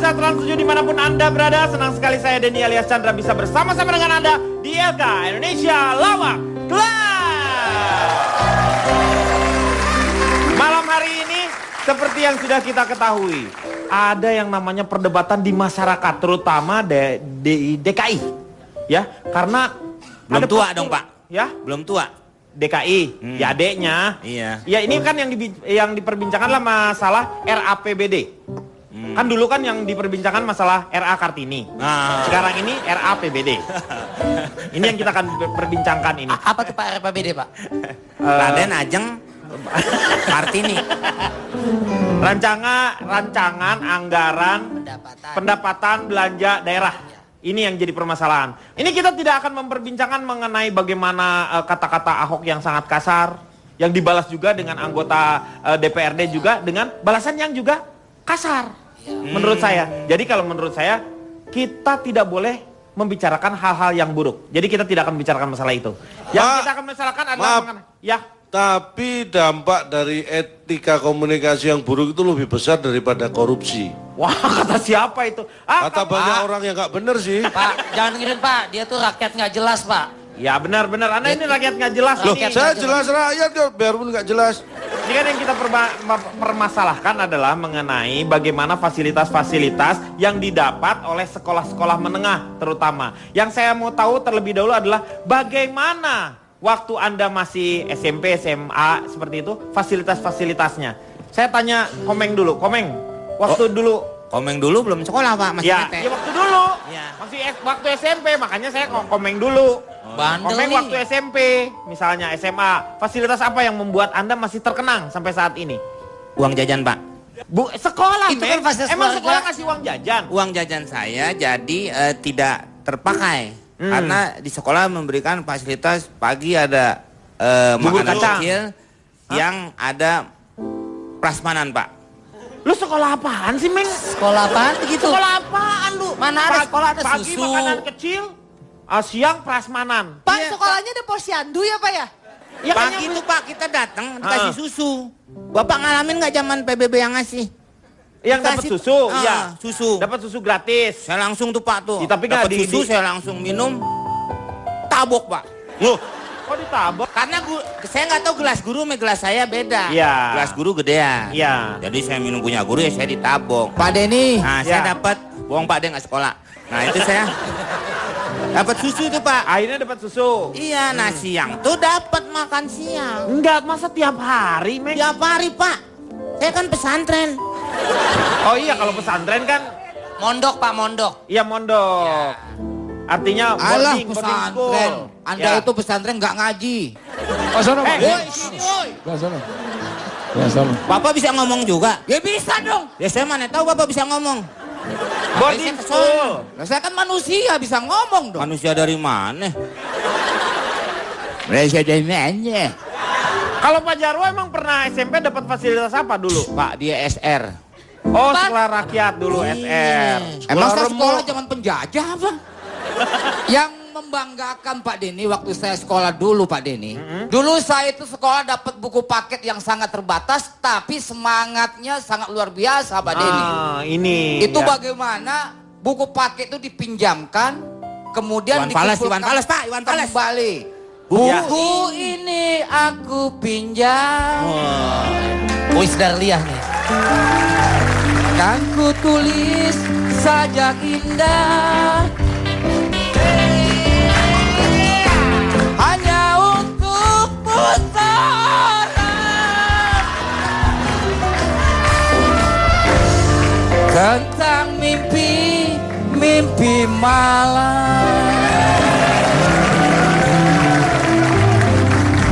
pemirsa Trans 7 dimanapun Anda berada, senang sekali saya Denny alias Chandra bisa bersama-sama dengan Anda di LK Indonesia Lawak Club. Malam hari ini seperti yang sudah kita ketahui, ada yang namanya perdebatan di masyarakat, terutama di DKI, ya, karena belum tua dong Pak, ya, belum tua. DKI, ya adeknya. Iya. Ya ini kan yang diperbincangkan lah masalah RAPBD. Kan dulu kan yang diperbincangkan masalah RA Kartini. Sekarang ini RAPBD. Ini yang kita akan perbincangkan ini. Apa tuh Pak RAPBD Pak? Raden Ajeng Kartini. Rancangan anggaran pendapatan belanja daerah. Ini yang jadi permasalahan. Ini kita tidak akan memperbincangkan mengenai bagaimana kata-kata Ahok yang sangat kasar, yang dibalas juga dengan anggota DPRD juga dengan balasan yang juga kasar. Menurut saya. Jadi kalau menurut saya, kita tidak boleh membicarakan hal-hal yang buruk. Jadi kita tidak akan membicarakan masalah itu. Yang kita akan membicarakan adalah ya. Tapi dampak dari etika komunikasi yang buruk itu lebih besar daripada korupsi. Wah, kata siapa itu? Kata banyak orang yang nggak bener sih. Pak, jangan dengerin Pak, dia tuh rakyat nggak jelas Pak. Ya benar-benar, Anda ini rakyat nggak jelas. Loh, saya jelas rakyat kok, biarpun nggak jelas. Ini kan yang kita permasalahkan adalah mengenai bagaimana fasilitas-fasilitas yang didapat oleh sekolah-sekolah menengah terutama. Yang saya mau tahu terlebih dahulu adalah bagaimana waktu Anda masih SMP, SMA seperti itu fasilitas-fasilitasnya. Saya tanya Komeng dulu, Komeng, waktu dulu. Komeng dulu belum sekolah Pak, masih ya, nete. ya waktu dulu, ya. masih waktu SMP, makanya saya Komeng dulu. Bandel Komeng nih. waktu SMP, misalnya SMA, fasilitas apa yang membuat Anda masih terkenang sampai saat ini? Uang jajan Pak. Bu, sekolah, itu kan fasilitas emang keluarga. sekolah kasih uang jajan? Uang jajan saya jadi tidak terpakai. Karena di sekolah memberikan fasilitas pagi ada makanan kacang kecil yang ada prasmanan Pak. Lu sekolah apaan sih, Meng? Sekolah apaan gitu? Sekolah apaan lu? Mana ada sekolah ada pagi susu. makanan kecil, siang prasmanan. Pak, sekolahnya ada posyandu ya Pak ya? Ya, Pagi itu Pak kita datang dikasih susu. Bapak ngalamin nggak zaman PBB yang ngasih? yang dapat Dikasih- susu, ya. Susu. Dapat susu gratis. Saya langsung tuh Pak tuh. Ya, tapi nggak dapat susu saya langsung minum. Tabok Pak. Loh, kok ditabok? Karena saya nggak tahu gelas guru sama gelas saya beda. Iya. Gelas guru gedean. Iya. Jadi saya minum punya guru ya saya ditabok. Pak Denny. Nah Ya. saya dapat bohong Pak dia nggak sekolah. Nah itu saya dapat susu tuh Pak. Akhirnya dapat susu. Iya, nah siang tuh dapat makan siang. Enggak, masa tiap hari, Meng? Tiap hari Pak. Saya kan pesantren. Oh iya, kalau pesantren kan, Mondok Pak, mondok. iya mondok. Artinya Alah boarding school. pesantren. Anda Ya. itu pesantren nggak ngaji. Oh, sono, Pak. Woi, sini woi. Ya, sono. Bapak bisa ngomong juga? Ya bisa dong. Ya saya mana tahu Bapak bisa ngomong. Boarding Saya school. Lah saya kan manusia bisa ngomong dong. Manusia dari mana? Manusia dari mana? Kalau Pak Jarwo emang pernah SMP dapat fasilitas apa dulu? Pak dia SR. Oh, sekolah rakyat dulu, SR. Emang saya Remo. sekolah zaman penjajah apa? Yang membanggakan Pak Denny waktu saya sekolah dulu Pak Denny. Dulu saya itu sekolah dapat buku paket yang sangat terbatas tapi semangatnya sangat luar biasa Pak Denny. Ini. Itu ya. bagaimana buku paket itu dipinjamkan kemudian Iwan Fals, dikumpulkan Iwan Fals, Pak, Iwan Fals. kembali. Ya. Buku ini aku pinjam. Wis Darliah nih. Dan ku tulis sajak indah hanya untukmu seorang. Tentang mimpi malam.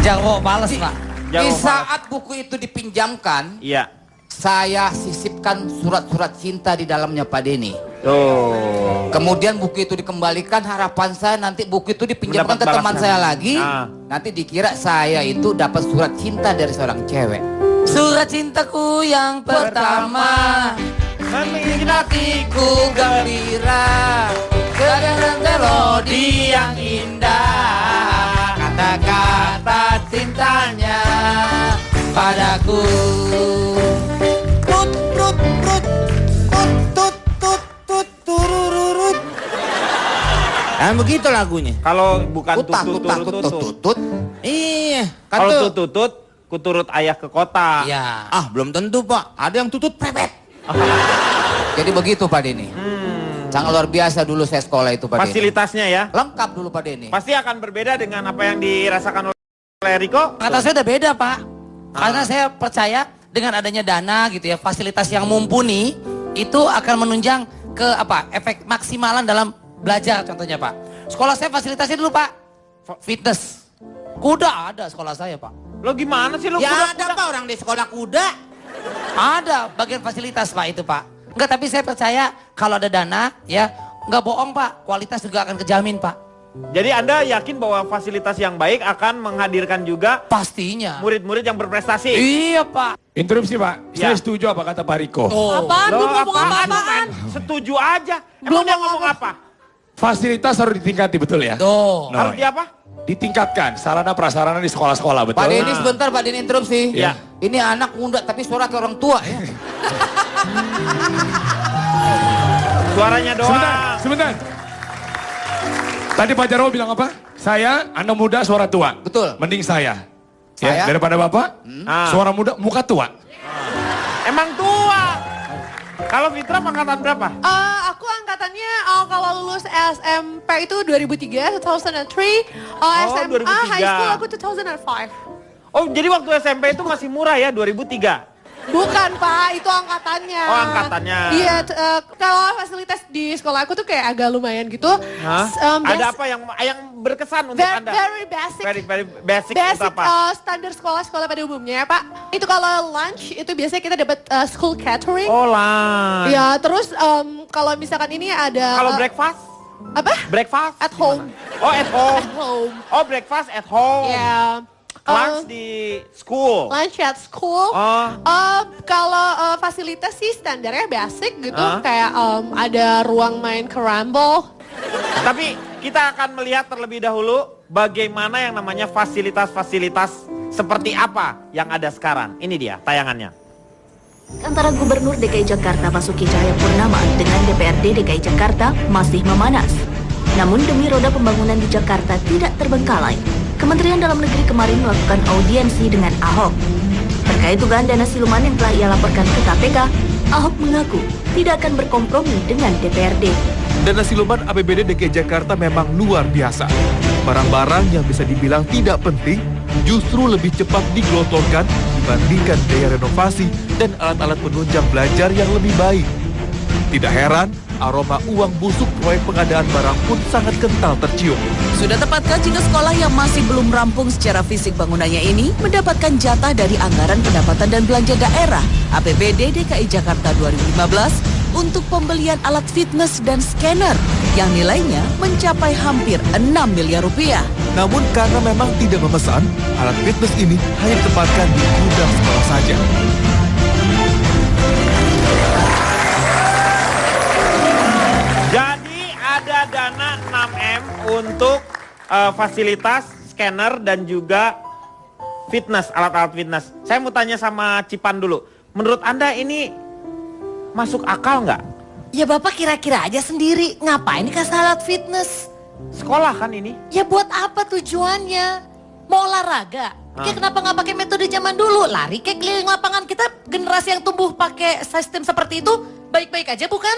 Jarwo males Pak. Di Jauh, saat buku itu dipinjamkan, Iya. saya sisipkan surat-surat cinta di dalamnya Pak Denny. Tuh. Kemudian buku itu dikembalikan, harapan saya nanti buku itu dipinjamkan Mendapat ke teman balasan. saya lagi. Ah. Nanti dikira saya itu dapat surat cinta dari seorang cewek. Surat cintaku yang pertama. Memiliki hatiku Ku gembira dengan melodi yang indah, kata-kata cintanya padaku. Tut tut tut tut tut tut Begitu lagunya. Kalau bukan Tutut. Iya, kan Kalau tuh. tutut, kuturut ayah ke kota. Iya. Belum tentu Pak. Ada yang tutut pepet. Jadi begitu Pak Denny. Sangat luar biasa dulu saya sekolah itu Pak Denny. Fasilitasnya ya. Lengkap dulu Pak Denny. Pasti akan berbeda dengan apa yang dirasakan oleh Riko. Kata saya udah beda Pak. Karena saya percaya dengan adanya dana gitu ya, fasilitas yang mumpuni itu akan menunjang ke efek maksimalan dalam belajar contohnya Pak. Sekolah saya fasilitasnya dulu Pak, fitness. Kuda ada sekolah saya Pak. Lo gimana sih lo? Ya ada Pak orang di sekolah kuda. Ada bagian fasilitas Pak itu Pak. Enggak, tapi saya percaya kalau ada dana ya, enggak bohong Pak, kualitas juga akan kejamin Pak. Jadi Anda yakin bahwa fasilitas yang baik akan menghadirkan juga Pastinya. murid-murid yang berprestasi? Iya Pak. Interupsi Pak, Ya. saya setuju apa kata Pak Riko. Apaan? Lo Belum ngomong apaan, apaan? men? Setuju aja. Belum Emang dia ngomong ngomong apa? Fasilitas harus ditingkati, betul ya? Tuh. No, Harus di apa? ditingkatkan sarana prasarana di sekolah-sekolah, betul? Pak Denny sebentar Pak Denny interupsi. Iya. Ini anak muda tapi suara kayak orang tua ya. Suaranya doang. Sebentar. Tadi Pak Jarwo bilang apa? Saya, anak muda, suara tua. Betul. Mending saya. Saya? Ya, daripada Bapak, Ah. suara muda, muka tua. Emang tua. Kalau Fitra angkatan berapa? Aku angkatannya kalau lulus SMP itu 2003, 2003. SMA 2003. high school aku 2005. Oh, jadi waktu SMP itu masih murah ya, 2003. Bukan Pak, itu angkatannya. Oh, angkatannya. Iya, kalau fasilitas di sekolah aku tuh kayak agak lumayan gitu. Hah? Ada apa yang berkesan untuk Anda? Very basic. Very basic, Basic itu apa? standar sekolah-sekolah pada umumnya ya Pak. Itu kalau lunch itu biasanya kita dapat school catering. Oh lah. Ya, terus kalau misalkan ini ada Kalau breakfast? apa? Breakfast? At home. Oh, at home. At home. Oh, breakfast at home. Ya. Lunch di school. Lunch at school. Oh. Kalau fasilitas sih standarnya basic gitu, Ah. kayak ada ruang main kerambol. Tapi kita akan melihat terlebih dahulu bagaimana yang namanya fasilitas-fasilitas seperti apa yang ada sekarang. Ini dia tayangannya. Antara Gubernur DKI Jakarta Basuki Cahayapurnama dengan DPRD DKI Jakarta masih memanas. Namun demi roda pembangunan di Jakarta tidak terbengkalai, Kementerian Dalam Negeri kemarin melakukan audiensi dengan Ahok. Terkait dugaan dana siluman yang telah ia laporkan ke KPK, Ahok mengaku tidak akan berkompromi dengan DPRD. Dana siluman APBD DKI Jakarta memang luar biasa. Barang-barang yang bisa dibilang tidak penting justru lebih cepat digelontorkan dibandingkan biaya renovasi dan alat-alat penunjang belajar yang lebih baik. Tidak heran, aroma uang busuk proyek pengadaan barang pun sangat kental tercium. Sudah tepatkah jika sekolah yang masih belum rampung secara fisik bangunannya ini mendapatkan jatah dari Anggaran Pendapatan dan Belanja Daerah APBD DKI Jakarta 2015 untuk pembelian alat fitness dan scanner yang nilainya mencapai hampir 6 miliar rupiah. Namun karena memang tidak memesan, alat fitness ini hanya ditempatkan di gudang sekolah saja. Jadi ada dana 6M untuk fasilitas scanner dan juga fitness, alat-alat fitness. Saya mau tanya sama Cipan dulu. Menurut Anda ini masuk akal nggak? Ya Bapak kira-kira aja sendiri, ngapain dikasih alat fitness? Sekolah kan ini? Ya buat apa tujuannya? Mau olahraga? Kayak kenapa nggak pakai metode zaman dulu? Lari kayak keliling lapangan, kita generasi yang tumbuh pakai sistem seperti itu baik-baik aja bukan?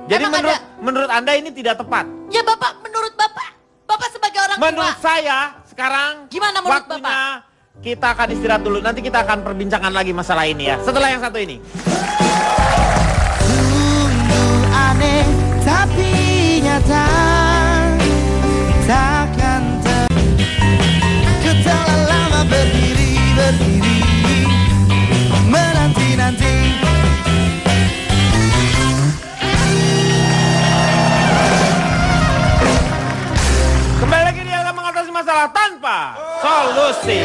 Jadi Emang menurut Anda ini tidak tepat? Ya Bapak, menurut Bapak sebagai orang Menurut tua. saya sekarang Gimana menurut waktunya kita akan istirahat dulu. Nanti kita akan perbincangan lagi masalah ini ya. Setelah yang satu ini. Aneh tapi nyata, takkan ketahuan lama berdiri menanti-nanti. Kembali lagi dia akan mengatasi masalah tanpa solusi.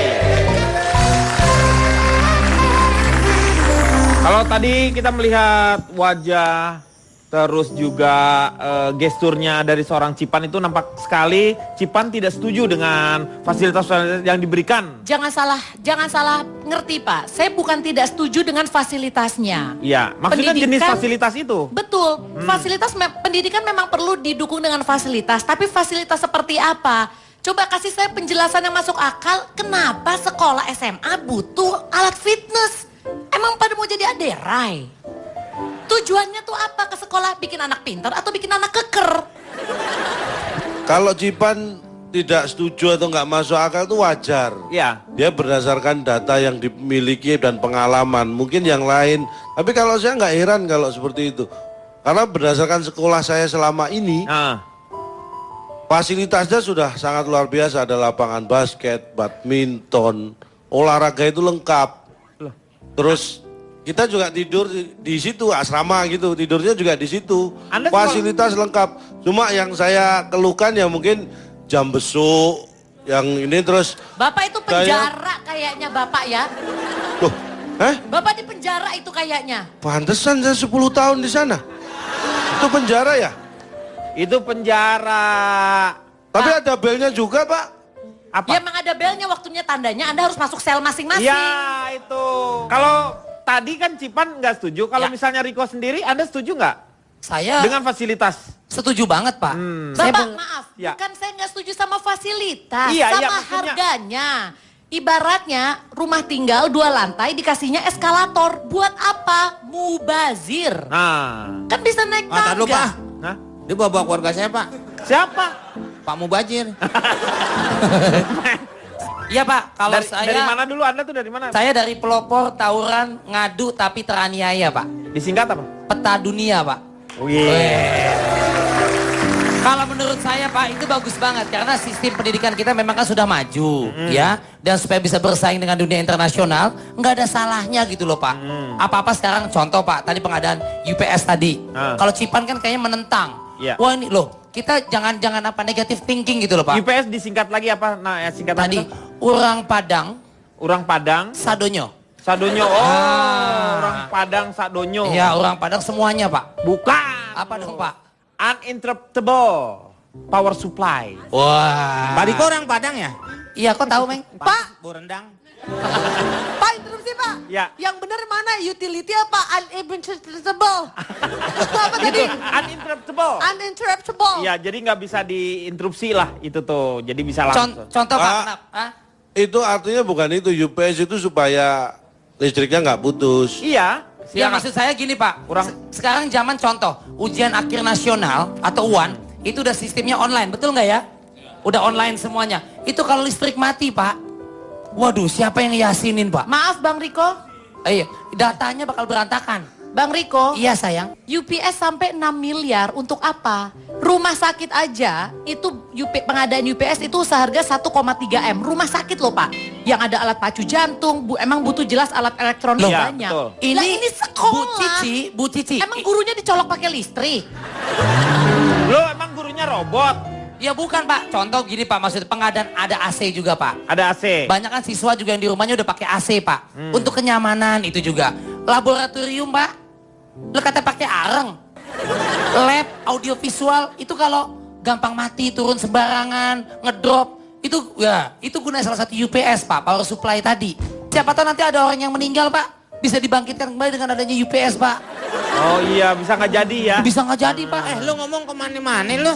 Kalau tadi kita melihat wajah terus juga gesturnya dari seorang Cipan itu nampak sekali Cipan tidak setuju dengan fasilitas yang diberikan. Jangan salah ngerti Pak. Saya bukan tidak setuju dengan fasilitasnya. Iya, maksudnya jenis fasilitas itu. Betul, fasilitas pendidikan memang perlu didukung dengan fasilitas. Tapi fasilitas seperti apa? Coba kasih saya penjelasan yang masuk akal. Kenapa sekolah SMA butuh alat fitness? Emang pada mau jadi aderai? Tujuannya tuh apa ke sekolah? Bikin anak pintar atau bikin anak keker? Kalau Cipan tidak setuju atau nggak masuk akal itu wajar. Ya. Dia berdasarkan data yang dimiliki dan pengalaman. Mungkin yang lain. Tapi kalau saya nggak heran kalau seperti itu. Karena berdasarkan sekolah saya selama ini, fasilitasnya sudah sangat luar biasa. Ada lapangan basket, badminton, olahraga itu lengkap. Terus kita juga tidur di situ, asrama gitu, tidurnya juga di situ. Fasilitas lengkap. Cuma yang saya keluhkan ya mungkin jam besuk, yang ini terus. Bapak itu penjara kayaknya Bapak ya. Loh, Bapak di penjara itu kayaknya. Pantesan saya 10 tahun di sana. Itu penjara ya? Itu penjara. Tapi ada belnya juga, Pak. Apa? Ya emang ada belnya, waktunya tandanya Anda harus masuk sel masing-masing. Ya itu. Kalau tadi kan Cipan nggak setuju. Kalau misalnya Riko sendiri, Anda setuju nggak? Saya dengan fasilitas. Setuju banget Pak. Bapak maaf, bukan saya nggak setuju sama fasilitas, sama harganya. Ibaratnya rumah tinggal 2 lantai dikasihnya eskalator. Buat apa? Mubazir. Kan bisa naik tangga. Tahan dulu Pak. Dia bawa keluarga saya Pak. Siapa? Pak Mubazir. Iya Pak, kalau saya... Dari mana dulu? Anda tuh dari mana? Saya dari pelopor tawuran ngadu tapi teraniaya Pak. Disingkat apa? Peta dunia Pak. Kalau menurut saya Pak itu bagus banget karena sistem pendidikan kita memang kan sudah maju ya, dan supaya bisa bersaing dengan dunia internasional nggak ada salahnya gitu loh Pak. Apa-apa sekarang contoh Pak, tadi pengadaan UPS tadi. Kalau Cipan kan kayaknya menentang. Wah ini loh, kita jangan apa negative thinking gitu loh Pak. UPS disingkat lagi apa? Nah, ya singkatan tadi Urang Padang. Urang Padang. Sadonyo. Sadonyo. Orang Padang Sadonyo. Iya, orang Padang semuanya Pak. Bukan. Apa dong Pak? Uninterruptible power supply. Wah. Pak Diko orang Padang ya? Iya, kok tahu Meng? Pak. Borendang. Pak, interupsi Pak. Ya. Yang benar mana? Utility apa? Uninterruptible. Itu apa tadi? Uninterruptible. Uninterruptible. Iya, jadi nggak bisa diinterupsi lah itu tuh. Jadi bisa langsung. Contoh Pak. Itu artinya bukan itu. UPS itu supaya listriknya nggak putus. Iya. Ya maksud saya gini Pak, sekarang zaman contoh, ujian akhir nasional atau UAN, itu udah sistemnya online, betul nggak ya? Udah online semuanya. Itu kalau listrik mati Pak, waduh siapa yang yasinin Pak? Maaf Bang Riko. Iya, datanya bakal berantakan. Bang Riko. Iya sayang. UPS sampai 6 miliar untuk apa? Rumah sakit aja itu pengadaan UPS itu seharga 1,3 M. Rumah sakit loh Pak. Yang ada alat pacu jantung, emang butuh jelas alat elektronik banyak. Betul. Ini sekolah. Bu Cici. Emang gurunya dicolok pakai listrik? Loh emang gurunya robot? Ya bukan Pak, contoh gini Pak, maksudnya pengadaan ada AC juga Pak. Ada AC. Banyak kan siswa juga yang di rumahnya udah pakai AC Pak. Untuk kenyamanan itu juga. Laboratorium Pak, lo kata pakai areng. Lab, audiovisual, itu kalau gampang mati, turun sembarangan, ngedrop. Itu ya, itu guna salah satu UPS Pak, power supply tadi. Siapa tahu nanti ada orang yang meninggal Pak, bisa dibangkitkan kembali dengan adanya UPS Pak. Oh iya, bisa nggak jadi ya? Bisa nggak jadi Pak. Lu ngomong kemana-mana lu?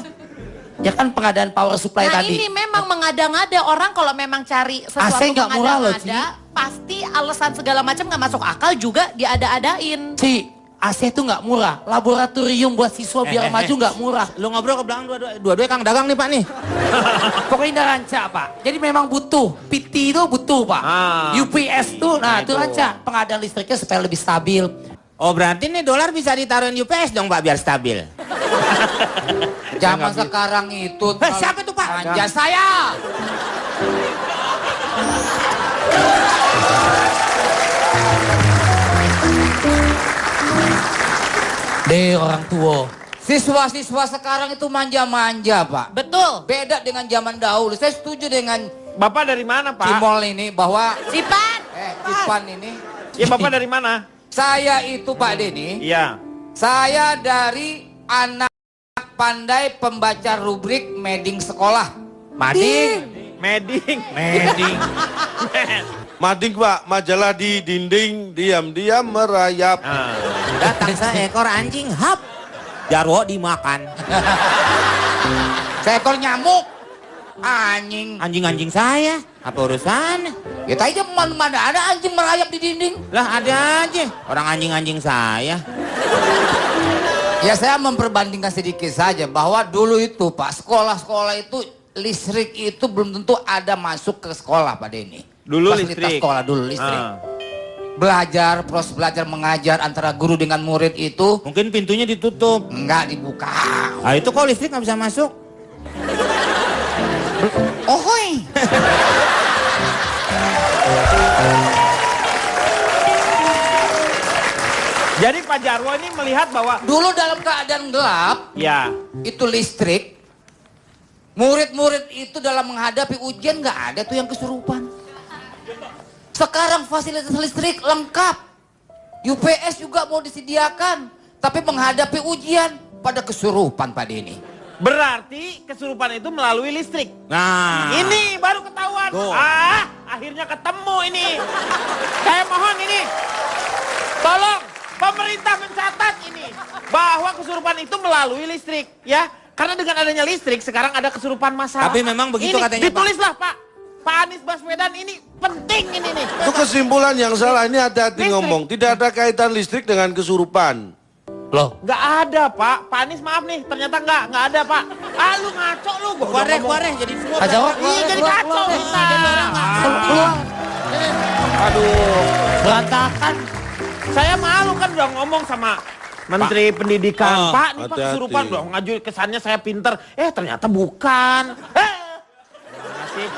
Ya kan pengadaan power supply Nah tadi. ini memang mengada-ngada orang kalau memang cari sesuatu AC nggak murah loh, Ci. pasti alasan segala macam nggak masuk akal juga diada-adain. Ci, AC itu nggak murah. Laboratorium buat siswa biar maju nggak murah. Lu ngobrol ke belakang dua-dua Kang Dagang nih Pak nih. Pokoknya indah ranca Pak. Jadi memang butuh. PT itu butuh Pak. UPS tuh, nah itu ranca. Pengadaan listriknya supaya lebih stabil. Oh berarti nih dolar bisa ditaruhin UPS dong Pak biar stabil. Zaman sekarang itu siapa itu Pak? Manja saya. Deh orang tua. Siswa-siswa sekarang itu manja-manja Pak. Betul. Beda dengan zaman dahulu. Saya setuju dengan Bapak dari mana Pak? Cimol ini bahwa Cipan. Cipan ini. Ya Bapak dari mana? Saya itu Pak Denny. Iya. Saya dari anak pandai pembaca rubrik Mading sekolah. Mading. Mading Pak, majalah di dinding, diam-diam merayap. Datang seekor anjing, hap. Jarwo dimakan. Seekor nyamuk. Anjing. Anjing-anjing saya, apa urusan? Ya tadi mana ada anjing merayap di dinding. Lah ada aja, orang anjing-anjing saya. Ya saya memperbandingkan sedikit saja bahwa dulu itu Pak, sekolah-sekolah itu listrik itu belum tentu ada masuk ke sekolah Pak Denny. Dulu fasilitas listrik. Sekolah dulu listrik. Belajar, proses belajar mengajar antara guru dengan murid itu mungkin pintunya ditutup. Enggak dibuka. Ah itu kok listrik nggak bisa masuk? Ohoi. Jadi Pak Jarwo ini melihat bahwa dulu dalam keadaan gelap, ya, itu listrik, murid-murid itu dalam menghadapi ujian nggak ada tuh yang kesurupan. Sekarang fasilitas listrik lengkap, UPS juga mau disediakan, tapi menghadapi ujian pada kesurupan Pak Denny. berarti kesurupan itu melalui listrik. Nah, Ini baru ketahuan. Tuh. Akhirnya ketemu ini. Saya mohon ini, tolong pemerintah mencatat ini bahwa kesurupan itu melalui listrik, ya. Karena dengan adanya listrik sekarang ada kesurupan massal. Tapi memang begitu ini, katanya, Pak. ditulislah Pak. Pak Anies Baswedan ini penting ini nih. Itu kesimpulan yang salah, ini hati-hati Listrik. ngomong. Tidak ada kaitan listrik dengan kesurupan. Loh, Nggak ada Pak. Pak Anies maaf nih, ternyata nggak ada Pak. Lu ngaco lu. Gua udah ngomong. keluar jadi semua. Pak Jarwo, Iya jadi kacau kita. keluar. Aduh. Berantakan. Saya malu kan udah ngomong sama Menteri Pendidikan. Pak, nih Pak hati-hati. kesurupan udah ngaju kesannya saya pinter. Ternyata bukan. Gimana sih?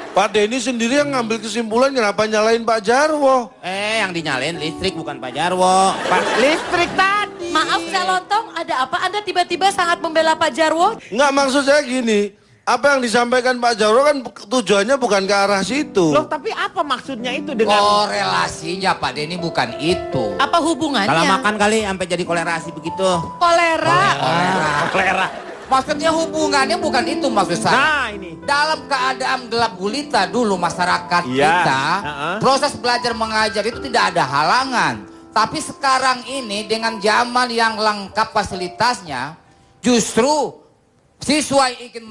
Pak Denny sendiri yang ngambil kesimpulan, kenapa nyalain Pak Jarwo? Yang dinyalain listrik bukan Pak Jarwo. Pak listrik tadi. Maaf Calontong, ada apa Anda tiba-tiba sangat membela Pak Jarwo? Enggak, maksud saya gini, apa yang disampaikan Pak Jarwo kan tujuannya bukan ke arah situ. Loh tapi apa maksudnya itu dengan... Korelasinya Pak Denny bukan itu. Apa hubungannya? Salah makan kali sampai jadi kolerasi begitu. Kolera. Kolera. Maksudnya hubungannya bukan itu maksud saya. Nah ini. Dalam keadaan gelap gulita dulu masyarakat Iya, kita, proses proses belajar mengajar itu tidak ada halangan. Tapi sekarang ini dengan zaman yang lengkap fasilitasnya, justru siswa yang ingin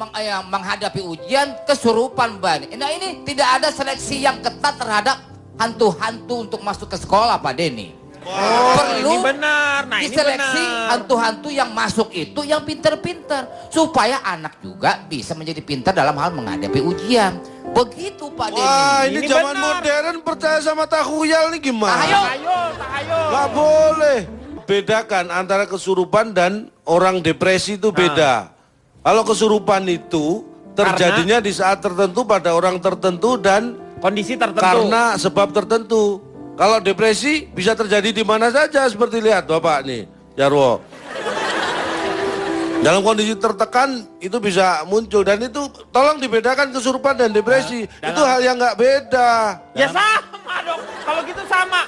menghadapi ujian kesurupan banyak. Nah ini tidak ada seleksi yang ketat terhadap hantu-hantu untuk masuk ke sekolah Pak Denny. ini Perlu benar. Nah ini diseleksi benar. hantu-hantu yang masuk itu yang pinter-pinter supaya anak juga bisa menjadi pintar dalam hal menghadapi ujian. Begitu Pak Denny. Wah, ini Ini zaman benar. modern percaya sama tahuyal nih gimana? Tahayul. Gak boleh. Bedakan antara kesurupan dan orang depresi itu beda. Kalau kesurupan itu terjadinya di saat tertentu pada orang tertentu dan Kondisi tertentu. karena sebab tertentu. Kalau depresi bisa terjadi di mana saja seperti lihat Bapak nih, Jarwo. Dalam kondisi tertekan itu bisa muncul dan itu tolong dibedakan kesurupan dan depresi. Itu hal yang nggak beda. Ya sama dong. Kalau gitu sama.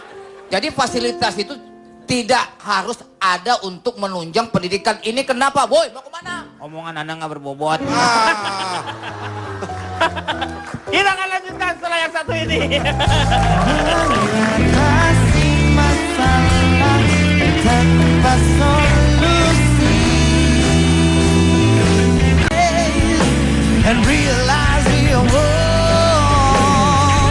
Jadi fasilitas itu tidak harus ada untuk menunjang pendidikan. Ini kenapa boy? Mau kemana? Omongan Anda nggak berbobot. Kita akan lanjutkan setelah yang satu ini. Kasih masalah tanpa solusi and realize we are one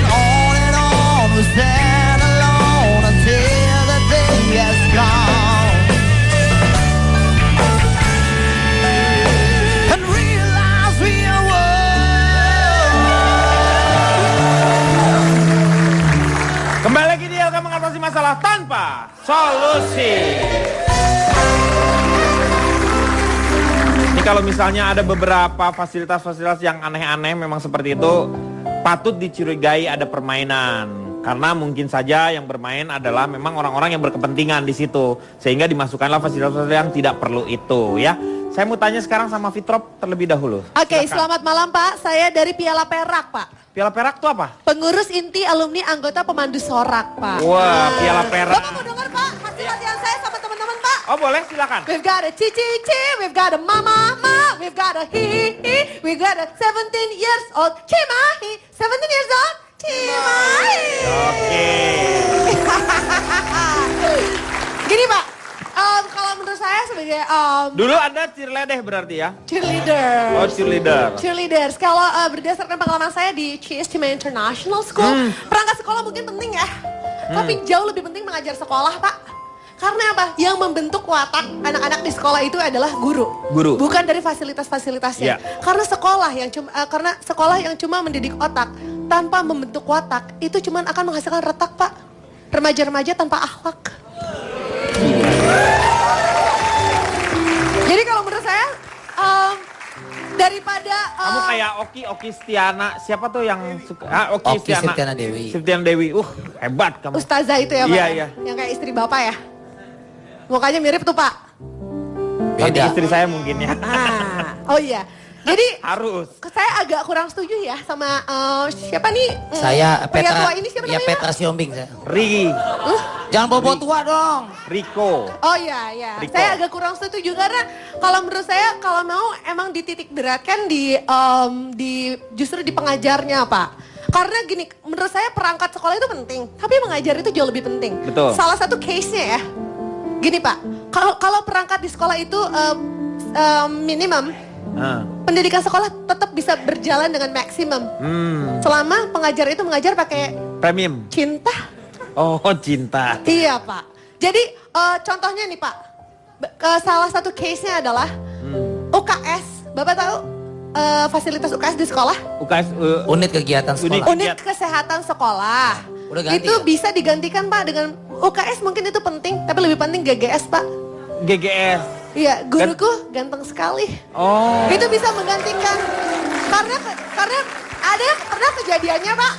on and on we stand alone until the day has gone and realize we are one. Kembali lagi di LK mengatasi masalah tanpa solusi. Ini kalau misalnya ada beberapa fasilitas-fasilitas yang aneh-aneh memang seperti itu, patut dicurigai ada permainan. Karena mungkin saja yang bermain adalah memang orang-orang yang berkepentingan di situ. Sehingga dimasukkanlah fasilitas-fasilitas yang tidak perlu itu ya. Saya mau tanya sekarang sama Fitrop terlebih dahulu. Oke, Silakan. selamat malam Pak. Saya dari Piala Perak Pak. Piala Perak itu apa? Pengurus inti alumni anggota pemandu sorak Pak. Wah, Piala Perak. Bapak mau dengar Pak hasil latihan saya sama teman-teman Pak? Oh boleh, silakan. We've got a Cici, we've got a Mama, we've got a Hi, we've got a 17 years old Cimahi, 17 years old Cimahi. Oke. Gini Pak, kalau menurut saya sebagai Dulu Anda cheerleader berarti ya? cheerleader. Oh cheerleader. Cheerleaders. Kalau berdasarkan pengalaman saya di Cima International School, perangkat sekolah mungkin penting ya. Tapi jauh lebih penting mengajar sekolah, Pak. Karena apa? Yang membentuk watak anak-anak di sekolah itu adalah guru. Guru. Bukan dari fasilitas-fasilitasnya. Ya. Karena sekolah yang cuma mendidik otak tanpa membentuk watak itu cuma akan menghasilkan retak, Pak. Remaja-remaja tanpa akhlak. Jadi kalau menurut saya daripada Kamu kayak Oki Stiana, siapa tuh yang suka? Oki Stiana Dewi. Stiana Dewi, hebat kamu. Ustazah itu ya Pak? Iya, ya? iya. Yang kayak istri Bapak ya? Mukanya mirip tuh Pak? Beda. Istri saya mungkin ya. Oh iya. Jadi harus. Saya agak kurang setuju ya sama siapa nih? Saya pria Petra. tua ini siapa Ya namanya? Petra Siombing saya. Riki. Jangan bawa tua dong. Riko. Oh iya. Riko. Saya agak kurang setuju karena kalau menurut saya kalau mau emang dititik beratkan justru di pengajarnya Pak. Karena gini, menurut saya perangkat sekolah itu penting, tapi mengajar itu jauh lebih penting. Betul. Salah satu case-nya ya, gini Pak, kalau perangkat di sekolah itu minimum, pendidikan sekolah tetap bisa berjalan dengan maksimum. Selama pengajar itu mengajar pakai Premium. cinta. Oh cinta. Iya Pak. Jadi contohnya nih Pak, salah satu case-nya adalah UKS. Bapak tahu fasilitas UKS di sekolah? UKS Unit kegiatan sekolah. Unit kesehatan sekolah. Udah ganti Itu ya? bisa digantikan Pak dengan UKS mungkin itu penting, tapi lebih penting GGS Pak. GGS. Iya, guruku ganteng sekali. Oh. Itu bisa menggantikan. Karena ada pernah kejadiannya Pak.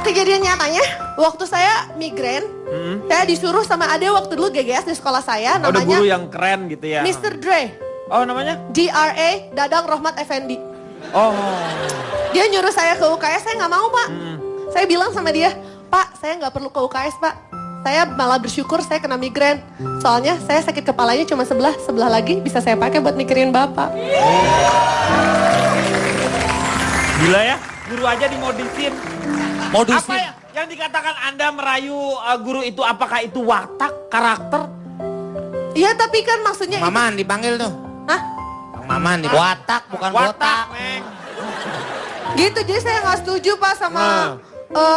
Kejadian nyatanya, waktu saya migrain, saya disuruh sama ade waktu dulu GGS di sekolah saya, Ada namanya guru yang keren gitu ya. Mr. Dre. Oh namanya? DRA, Dadang Rohmat Effendi. Oh. Dia nyuruh saya ke UKS, saya nggak mau Pak. Saya bilang sama dia, Pak saya nggak perlu ke UKS Pak. Saya malah bersyukur saya kena migrain. Soalnya saya sakit kepalanya cuma sebelah lagi bisa saya pakai buat mikirin Bapak. Gila ya, guru aja dimodusin. Modusin. Apa ya yang dikatakan Anda merayu guru itu, apakah itu watak, karakter? Iya tapi kan maksudnya Maman dipanggil tuh. Hah? Bang Maman dipanggil. Watak bukan botak. Meng. Gitu, jadi saya nggak setuju Pak sama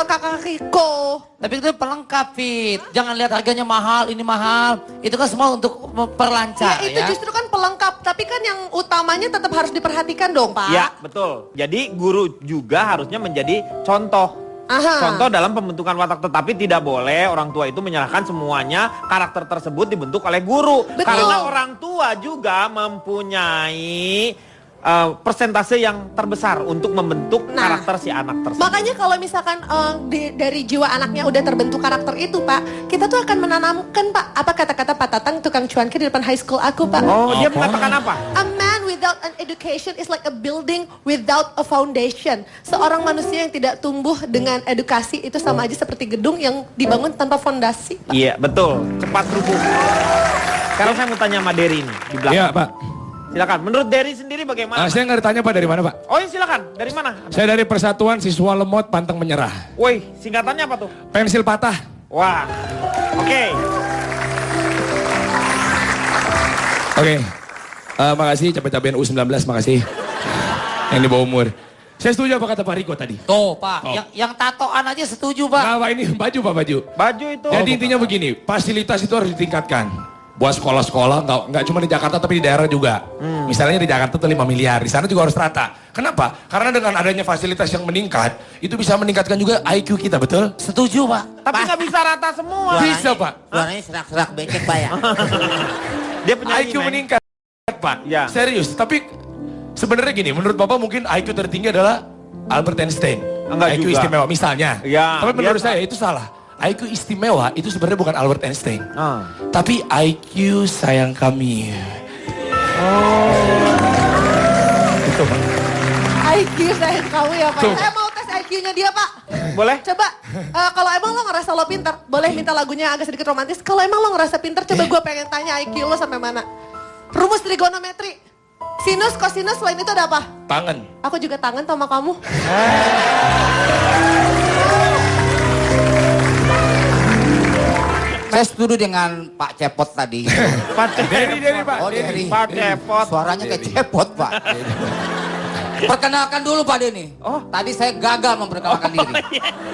kakak Riko. Tapi itu pelengkap Fit. Jangan lihat harganya mahal, ini mahal. Itu kan semua untuk memperlancar Ya itu justru kan pelengkap, tapi kan yang utamanya tetap harus diperhatikan dong Pak. Ya betul. Jadi guru juga harusnya menjadi contoh. Aha. Contoh dalam pembentukan watak, tetapi tidak boleh orang tua itu menyerahkan semuanya karakter tersebut dibentuk oleh guru. Betul. Karena orang tua juga mempunyai persentase yang terbesar untuk membentuk karakter si anak tersebut. Makanya kalau misalkan dari jiwa anaknya udah terbentuk karakter itu Pak, kita tuh akan menanamkan Pak, apa kata-kata Pak Tatang tukang cuanki di depan high school aku Pak. Oh, dia mengatakan apa? A man without an education is like a building without a foundation. Seorang manusia yang tidak tumbuh dengan edukasi itu sama aja seperti gedung yang dibangun tanpa fondasi. Iya, betul. Cepat rubuh. Sekarang saya mau tanya sama Dery nih di belakang. Iya Pak. Silakan. Menurut Dery sendiri bagaimana? Saya nggak ditanya Pak dari mana Pak? Oh iya silakan. Dari mana? Saya dari Persatuan Siswa Lemot Pantang Menyerah. Woi, singkatannya apa tuh? Pensil patah. Wah. Oke. Oke. Makasih capek-capekin U19, makasih. Yang di bawah umur. Saya setuju apa kata Pak Riko tadi. Tuh Pak, Oh. yang tatoan aja setuju Pak. Nah, Pak, ini baju Pak, baju. Baju itu. Jadi intinya begini, fasilitas itu harus ditingkatkan. Buat sekolah-sekolah, nggak cuma di Jakarta tapi di daerah juga. Misalnya di Jakarta tuh 5 miliar, di sana juga harus rata. Kenapa? Karena dengan adanya fasilitas yang meningkat, itu bisa meningkatkan juga IQ kita, betul? Setuju Pak. Tapi nggak bisa rata semua. Bisa Pak. Suaranya serak-serak becek Pak ya. Dia penyanyi. IQ meningkat Pak, Ya. serius. Tapi sebenarnya gini, menurut Bapak mungkin IQ tertinggi adalah Albert Einstein. Enggak IQ juga. istimewa misalnya. Ya, Tapi menurut dia- saya itu salah. IQ istimewa itu sebenarnya bukan Albert Einstein. Tapi IQ sayang kami. IQ saya kamu ya Pak. Tuh. Saya mau tes IQ view-nya dia, Pak. Boleh? Coba, kalau emang lo ngerasa lo pinter, boleh minta lagunya agak sedikit romantis. Kalau emang lo ngerasa pinter, coba gue pengen tanya IQ lo sampai mana. Rumus trigonometri. Sinus, kosinus, selain itu ada apa? Tangan. Aku juga tangan sama kamu. Saya setuju dengan Pak Cepot tadi. Dedi, Pak. Oh, Dedi. Pak Cepot. Suaranya kayak Cepot, Pak. Perkenalkan dulu Pak Denny. Oh. Tadi saya gagal memperkenalkan diri.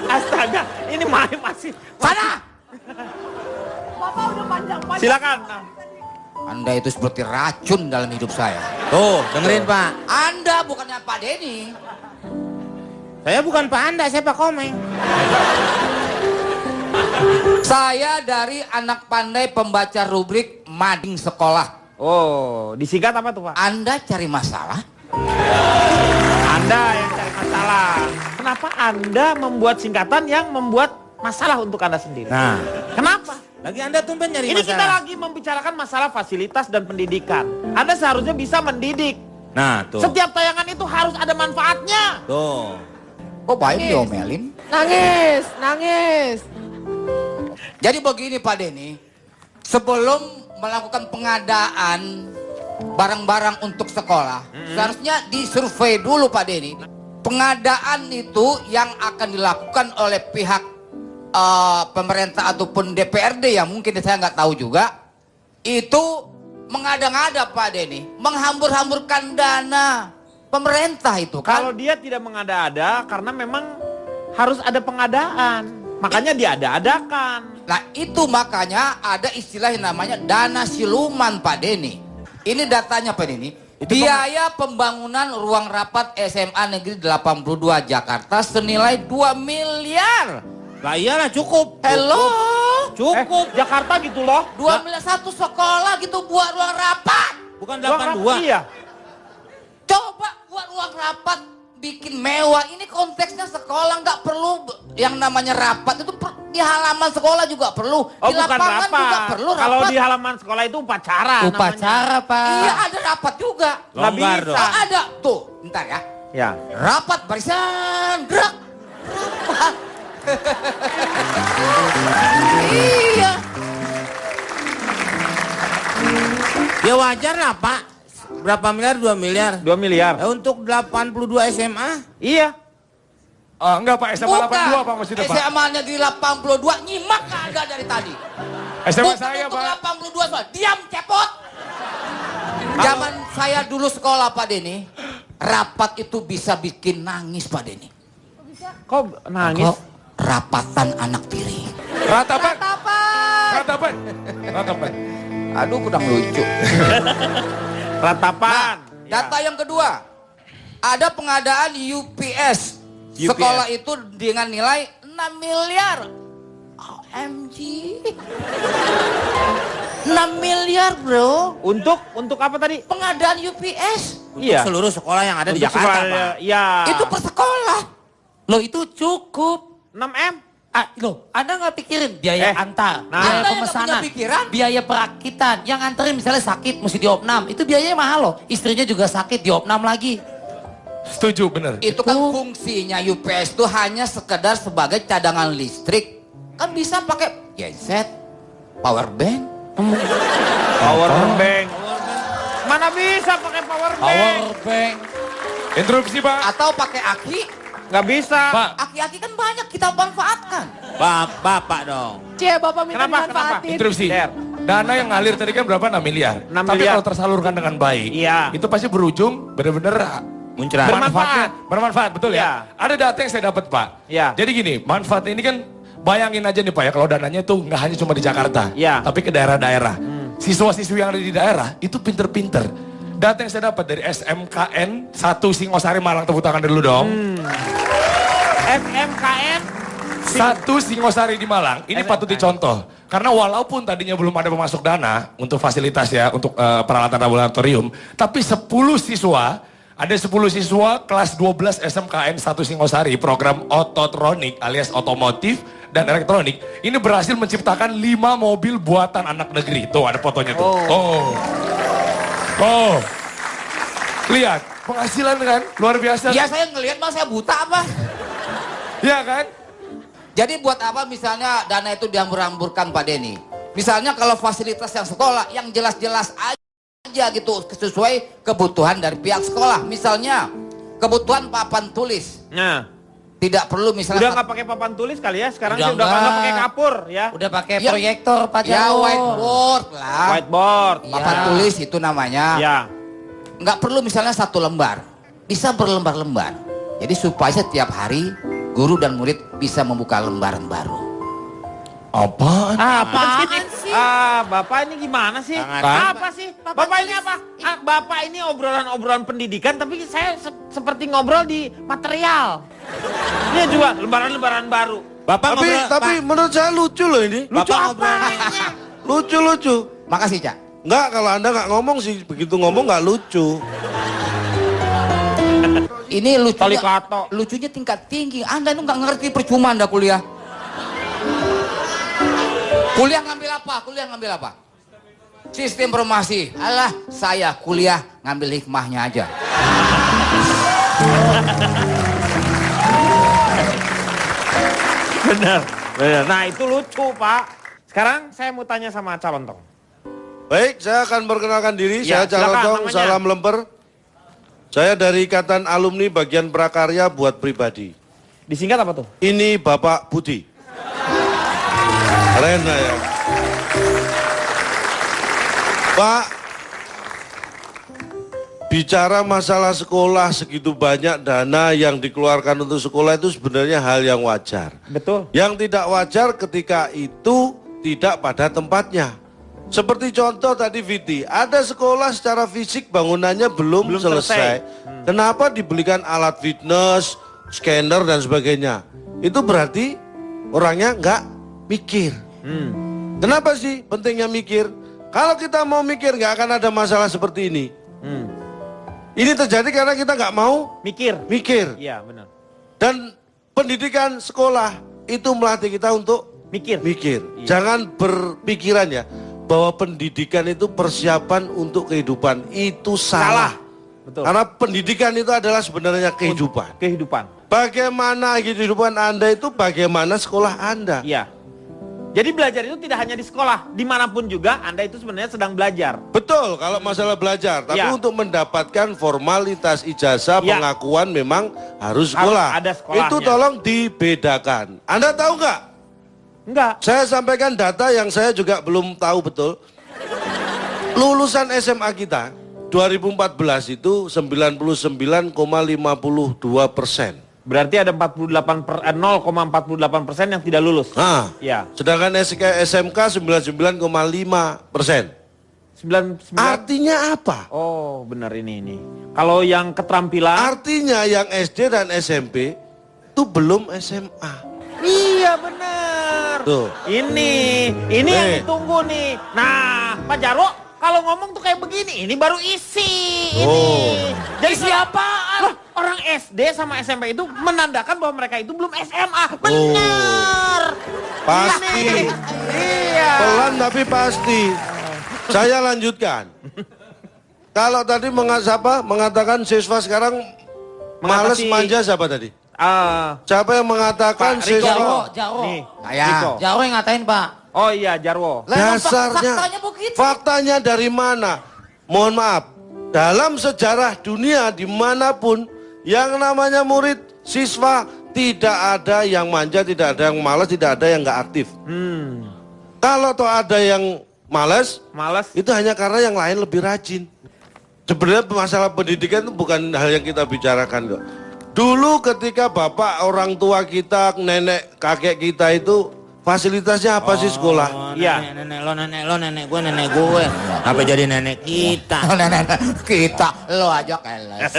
Astaga, ini masih. Sana! Bapak udah panjang-panjang. Silakan. Anda itu seperti racun dalam hidup saya. Tuh, dengerin Pak. Anda bukannya Pak Denny. Saya bukan Pak Anda, saya Pak Komeng. Saya dari anak pandai pembaca rubrik mading sekolah. Oh, disingkat apa tuh Pak? Anda cari masalah? Anda yang cari masalah. Kenapa Anda membuat singkatan yang membuat masalah untuk Anda sendiri? Nah, Kenapa? lagi Anda tumben nyari Ini kita masalah. lagi membicarakan masalah fasilitas dan pendidikan. Anda seharusnya bisa mendidik. Nah, tuh. Setiap tayangan itu harus ada manfaatnya. Tuh. Kok baik diomelin? Nangis, nangis. Jadi begini Pak Denny, sebelum melakukan pengadaan barang-barang untuk sekolah, seharusnya disurvei dulu Pak Denny. Pengadaan itu yang akan dilakukan oleh pihak pemerintah ataupun DPRD yang mungkin saya nggak tahu juga, itu mengada-ngada Pak Denny, menghambur-hamburkan dana pemerintah itu kan. Kalau dia tidak mengada-ada karena memang harus ada pengadaan. Makanya diada-adakan. Nah itu makanya ada istilah yang namanya dana siluman Pak Denny. Ini datanya Pak Denny. Biaya pembangunan ruang rapat SMA Negeri 82 Jakarta senilai 2 miliar. Lah iyalah cukup. Hello? Cukup. Jakarta gitu loh. 2 miliar satu sekolah gitu buat ruang rapat. Bukan Ruang 82. Iya. Coba buat ruang rapat bikin mewah. Ini konteksnya sekolah, nggak perlu yang namanya rapat itu di halaman sekolah juga perlu. Oh, Di bukan lapangan rapat. juga perlu rapat. Kalau di halaman sekolah itu upacara. Upacara, Pak. Iya ada rapat juga. Nggak Longgar bisa. dong. Ada tuh, bentar ya. Ya. Rapat barisan, gerak. Rapat. Iya. Ya wajar lah Pak. Berapa miliar? 2 miliar. 2 miliar. Untuk 82 SMA? Iya. Enggak Pak, SMA 82 Pak maksudnya Pak. SMA Negeri 82 nyimak nggak Anda dari tadi? SMA Bukan saya untuk Pak. 82 soal. Diam cepot. Zaman saya dulu sekolah Pak Denny, rapat itu bisa bikin nangis Pak Denny. Kok nangis? Kok rapatan anak tiri. Ratapan. Ratapan. Ratapan. Ratapan. Aduh kurang lucu. Ratapan. Data yang kedua, ada pengadaan UPS. Sekolah itu dengan nilai 6 miliar. OMG. 6 miliar bro. Untuk apa tadi? Pengadaan UPS. Iya. Seluruh sekolah yang ada di Untuk Jakarta sekolah, Pak. Iya. Itu per sekolah. Loh itu cukup. 6M. Loh, Anda nggak pikirin biaya antar, nah. biaya Anda yang nggak pemesanan, punya pikiran? biaya perakitan. Yang anterin misalnya sakit mesti diopnam, itu biayanya mahal loh. Istrinya juga sakit diopnam lagi. Setuju bener. Itu kan fungsinya UPS itu hanya sekedar sebagai cadangan listrik. Kan bisa pakai genset, power bank. Power bank. Mana bisa pakai power bank? Power bank. Interupsi Pak. Atau pakai aki. Nggak bisa. Pak. Aki-aki kan banyak kita manfaatkan. Bapak dong. Cie, Bapak minta Kenapa? dimanfaatin. Interupsi. Der. Dana yang ngalir tadi kan berapa? 6 miliar. 6 Tapi miliar. kalau tersalurkan dengan baik, Iya. itu pasti berujung benar-benar Muncrat. bermanfaat, betul ya? Iya. Ada data yang saya dapat Pak. Iya. Jadi gini, manfaat ini kan bayangin aja nih Pak ya, kalau dananya tuh nggak hanya cuma di Jakarta, Iya. tapi ke daerah-daerah. Siswa-siswi yang ada di daerah itu pinter-pinter. Data yang saya dapat dari SMKN 1 Singosari Malang, tepuk tangan dulu dong. SMKN 1 Singosari di Malang, ini patut dicontoh. Karena walaupun tadinya belum ada pemasuk dana untuk fasilitas ya, untuk peralatan laboratorium, tapi 10 siswa, ada 10 siswa kelas 12 SMKN 1 Singosari, program ototronik alias otomotif dan elektronik, ini berhasil menciptakan 5 mobil buatan anak negeri. Tuh ada fotonya tuh. Oh. Lihat, penghasilan kan luar biasa. Ya saya ngelihat mas saya buta apa? Ya kan? Jadi buat apa misalnya dana itu dihambur-hamburkan Pak Denny? Misalnya kalau fasilitas yang sekolah yang jelas-jelas aja gitu sesuai kebutuhan dari pihak sekolah. Misalnya kebutuhan papan tulis. Nah, tidak perlu misalnya. udah nggak pakai papan tulis kali ya? Sekarang Udah sih udah nggak. pakai kapur ya. Udah pakai Ya. proyektor Pak Ya Jarwo. whiteboard lah. Whiteboard. Papan Ya. tulis itu namanya. Ya. Nggak perlu misalnya 1 lembar. Bisa berlembar-lembar. Jadi supaya setiap hari guru dan murid bisa membuka lembaran baru. Apaan? Apaan sih? Bapak ini gimana sih? Sangat. Apa sih? Bapak ini apa? Bapak ini obrolan-obrolan pendidikan, tapi saya seperti ngobrol di material. Ini juga lembaran-lembaran baru. Bapak Tapi menurut saya lucu loh ini. Lucu apa? Lucu. Makasih Cak. Enggak, kalau Anda nggak ngomong sih, begitu ngomong nggak lucu. Ini lucunya, Kalikato. lucunya tingkat tinggi. Anda itu nggak ngerti percuma Anda kuliah. Kuliah ngambil apa? Sistem informasi. Alah, saya kuliah ngambil hikmahnya aja. Benar. Nah itu lucu Pak. Sekarang saya mau tanya sama calon tong. Baik, saya akan perkenalkan diri. Ya, Saya Calon silakan, Tong, namanya. salam lemper. Saya dari Ikatan Alumni Bagian Prakarya buat pribadi. Disingkat apa tuh? Ini Bapak Budi. Keren ya. Pak, bicara masalah sekolah segitu banyak dana yang dikeluarkan untuk sekolah itu sebenarnya hal yang wajar. Betul. Yang tidak wajar ketika itu tidak pada tempatnya. Seperti contoh tadi Viti, ada sekolah secara fisik bangunannya belum selesai. Kenapa dibelikan alat fitness, scanner dan sebagainya? Itu berarti orangnya nggak mikir. Kenapa sih pentingnya mikir? Kalau kita mau mikir nggak akan ada masalah seperti ini. Ini terjadi karena kita nggak mau Mikir. Iya benar. Dan pendidikan sekolah itu melatih kita untuk Mikir. Iya. Jangan berpikiran ya bahwa pendidikan itu persiapan untuk kehidupan. Itu salah. Betul. Karena pendidikan itu adalah sebenarnya kehidupan. Kehidupan. Bagaimana kehidupan Anda itu bagaimana sekolah Anda. Iya. Jadi belajar itu tidak hanya di sekolah, dimanapun juga Anda itu sebenarnya sedang belajar. Betul kalau masalah belajar, tapi Ya. untuk mendapatkan formalitas ijazah Ya. pengakuan memang harus sekolah. ada sekolahnya. Itu tolong dibedakan. Anda tahu nggak? Enggak. Saya sampaikan data yang saya juga belum tahu betul. Lulusan SMA kita 2014 itu 99,52%. Berarti ada 0,48% yang tidak lulus. Nah, Ya. sedangkan SMK 99,5%. 99. Artinya apa? Oh, benar ini. Kalau yang keterampilan. Artinya yang SD dan SMP itu belum SMA. Iya benar. Tuh. Ini yang Nih. ditunggu nih. Nah, Pak Jarwo, kalau ngomong tuh kayak begini, ini baru isi. Oh. Ini. Jadi siapa? Orang SD sama SMP itu menandakan bahwa mereka itu belum SMA. Benar. Pasti. Ini. Iya. Pelan tapi pasti. Saya lanjutkan. Kalau tadi mengatakan siswa sekarang males Mengatasi- manja siapa tadi? Ah, Siapa yang mengatakan Pak Riko. siswa? Jarwo. nih. Saya. Riko. Jarwo yang ngatain Pak. Oh iya, Jarwo. Dasarnya. Faktanya begitu. Faktanya dari mana? Mohon maaf. Dalam sejarah dunia dimanapun yang namanya murid, siswa tidak ada yang manja, tidak ada yang malas, tidak ada yang nggak aktif. Kalau toh ada yang malas, itu hanya karena yang lain lebih rajin. Sebenarnya masalah pendidikan itu bukan hal yang kita bicarakan kok. Dulu ketika bapak, orang tua kita, nenek, kakek kita itu fasilitasnya apa sih sekolah? Iya. Nenek gue, nenek gue. Apa jadi nenek kita? Nenek kita, lo aja keles.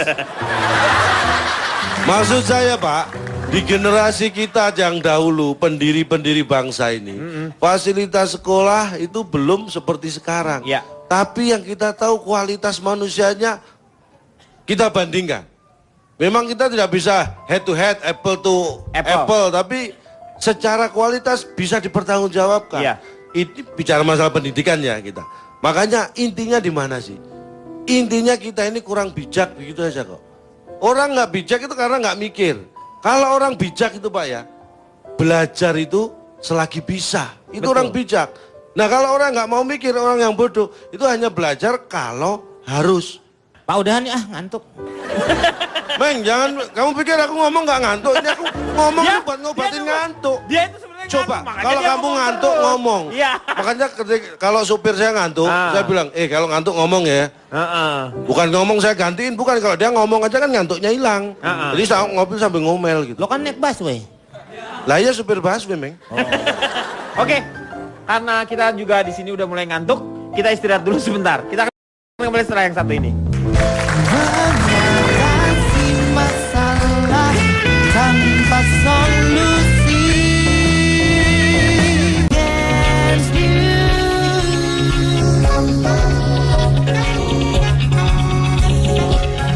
Maksud saya Pak, di generasi kita yang dahulu, pendiri-pendiri bangsa ini, fasilitas sekolah itu belum seperti sekarang. Ya. Tapi yang kita tahu kualitas manusianya, kita bandingkan. Memang kita tidak bisa head to head, apple to apple, tapi secara kualitas bisa dipertanggungjawabkan. Iya. Ini bicara masalah pendidikan ya kita. Makanya intinya di mana sih? Intinya kita ini kurang bijak begitu aja kok. Orang nggak bijak itu karena nggak mikir. Kalau orang bijak itu Pak ya, belajar itu selagi bisa. Itu Betul. orang bijak. Nah kalau orang nggak mau mikir, orang yang bodoh, itu hanya belajar kalau harus. Pak udahan ya, ngantuk. Meng, jangan, kamu pikir aku ngomong nggak ngantuk? Ini aku ngomong Ya, itu buat ngobatin ngantuk. Dia itu sebenarnya Coba, ngantuk, makanya kalau dia kamu ngantuk terus. ngomong. Iya. Makanya ketika, kalau supir saya ngantuk, saya bilang, kalau ngantuk ngomong ya. Bukan ngomong saya gantiin, bukan. Kalau dia ngomong aja kan ngantuknya hilang. Jadi saya ngopi sambil ngomel gitu. Lo kan naik busway. Lah iya supir busway, Meng. Oke, karena kita juga di sini udah mulai ngantuk, kita istirahat dulu sebentar. Kita akan kembali setelah yang satu ini. Mengatasi masalah tanpa solusi. Against you.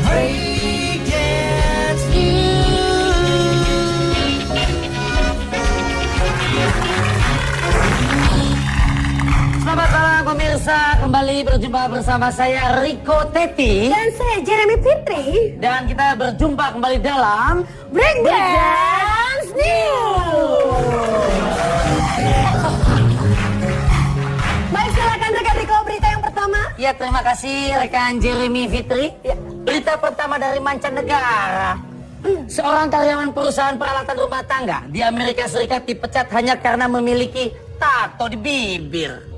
Against you. Selamat malam pemirsa, kembali berjumpa bersama saya Rico Teti Dan saya Jeremy Fitri. dan kita berjumpa kembali dalam Breakdance News. Baik, silakan rekan Riko, berita yang pertama. Ya, terima kasih rekan Jeremy Fitri. Berita pertama dari mancanegara. Seorang karyawan perusahaan peralatan rumah tangga di Amerika Serikat dipecat hanya karena memiliki tato di bibir.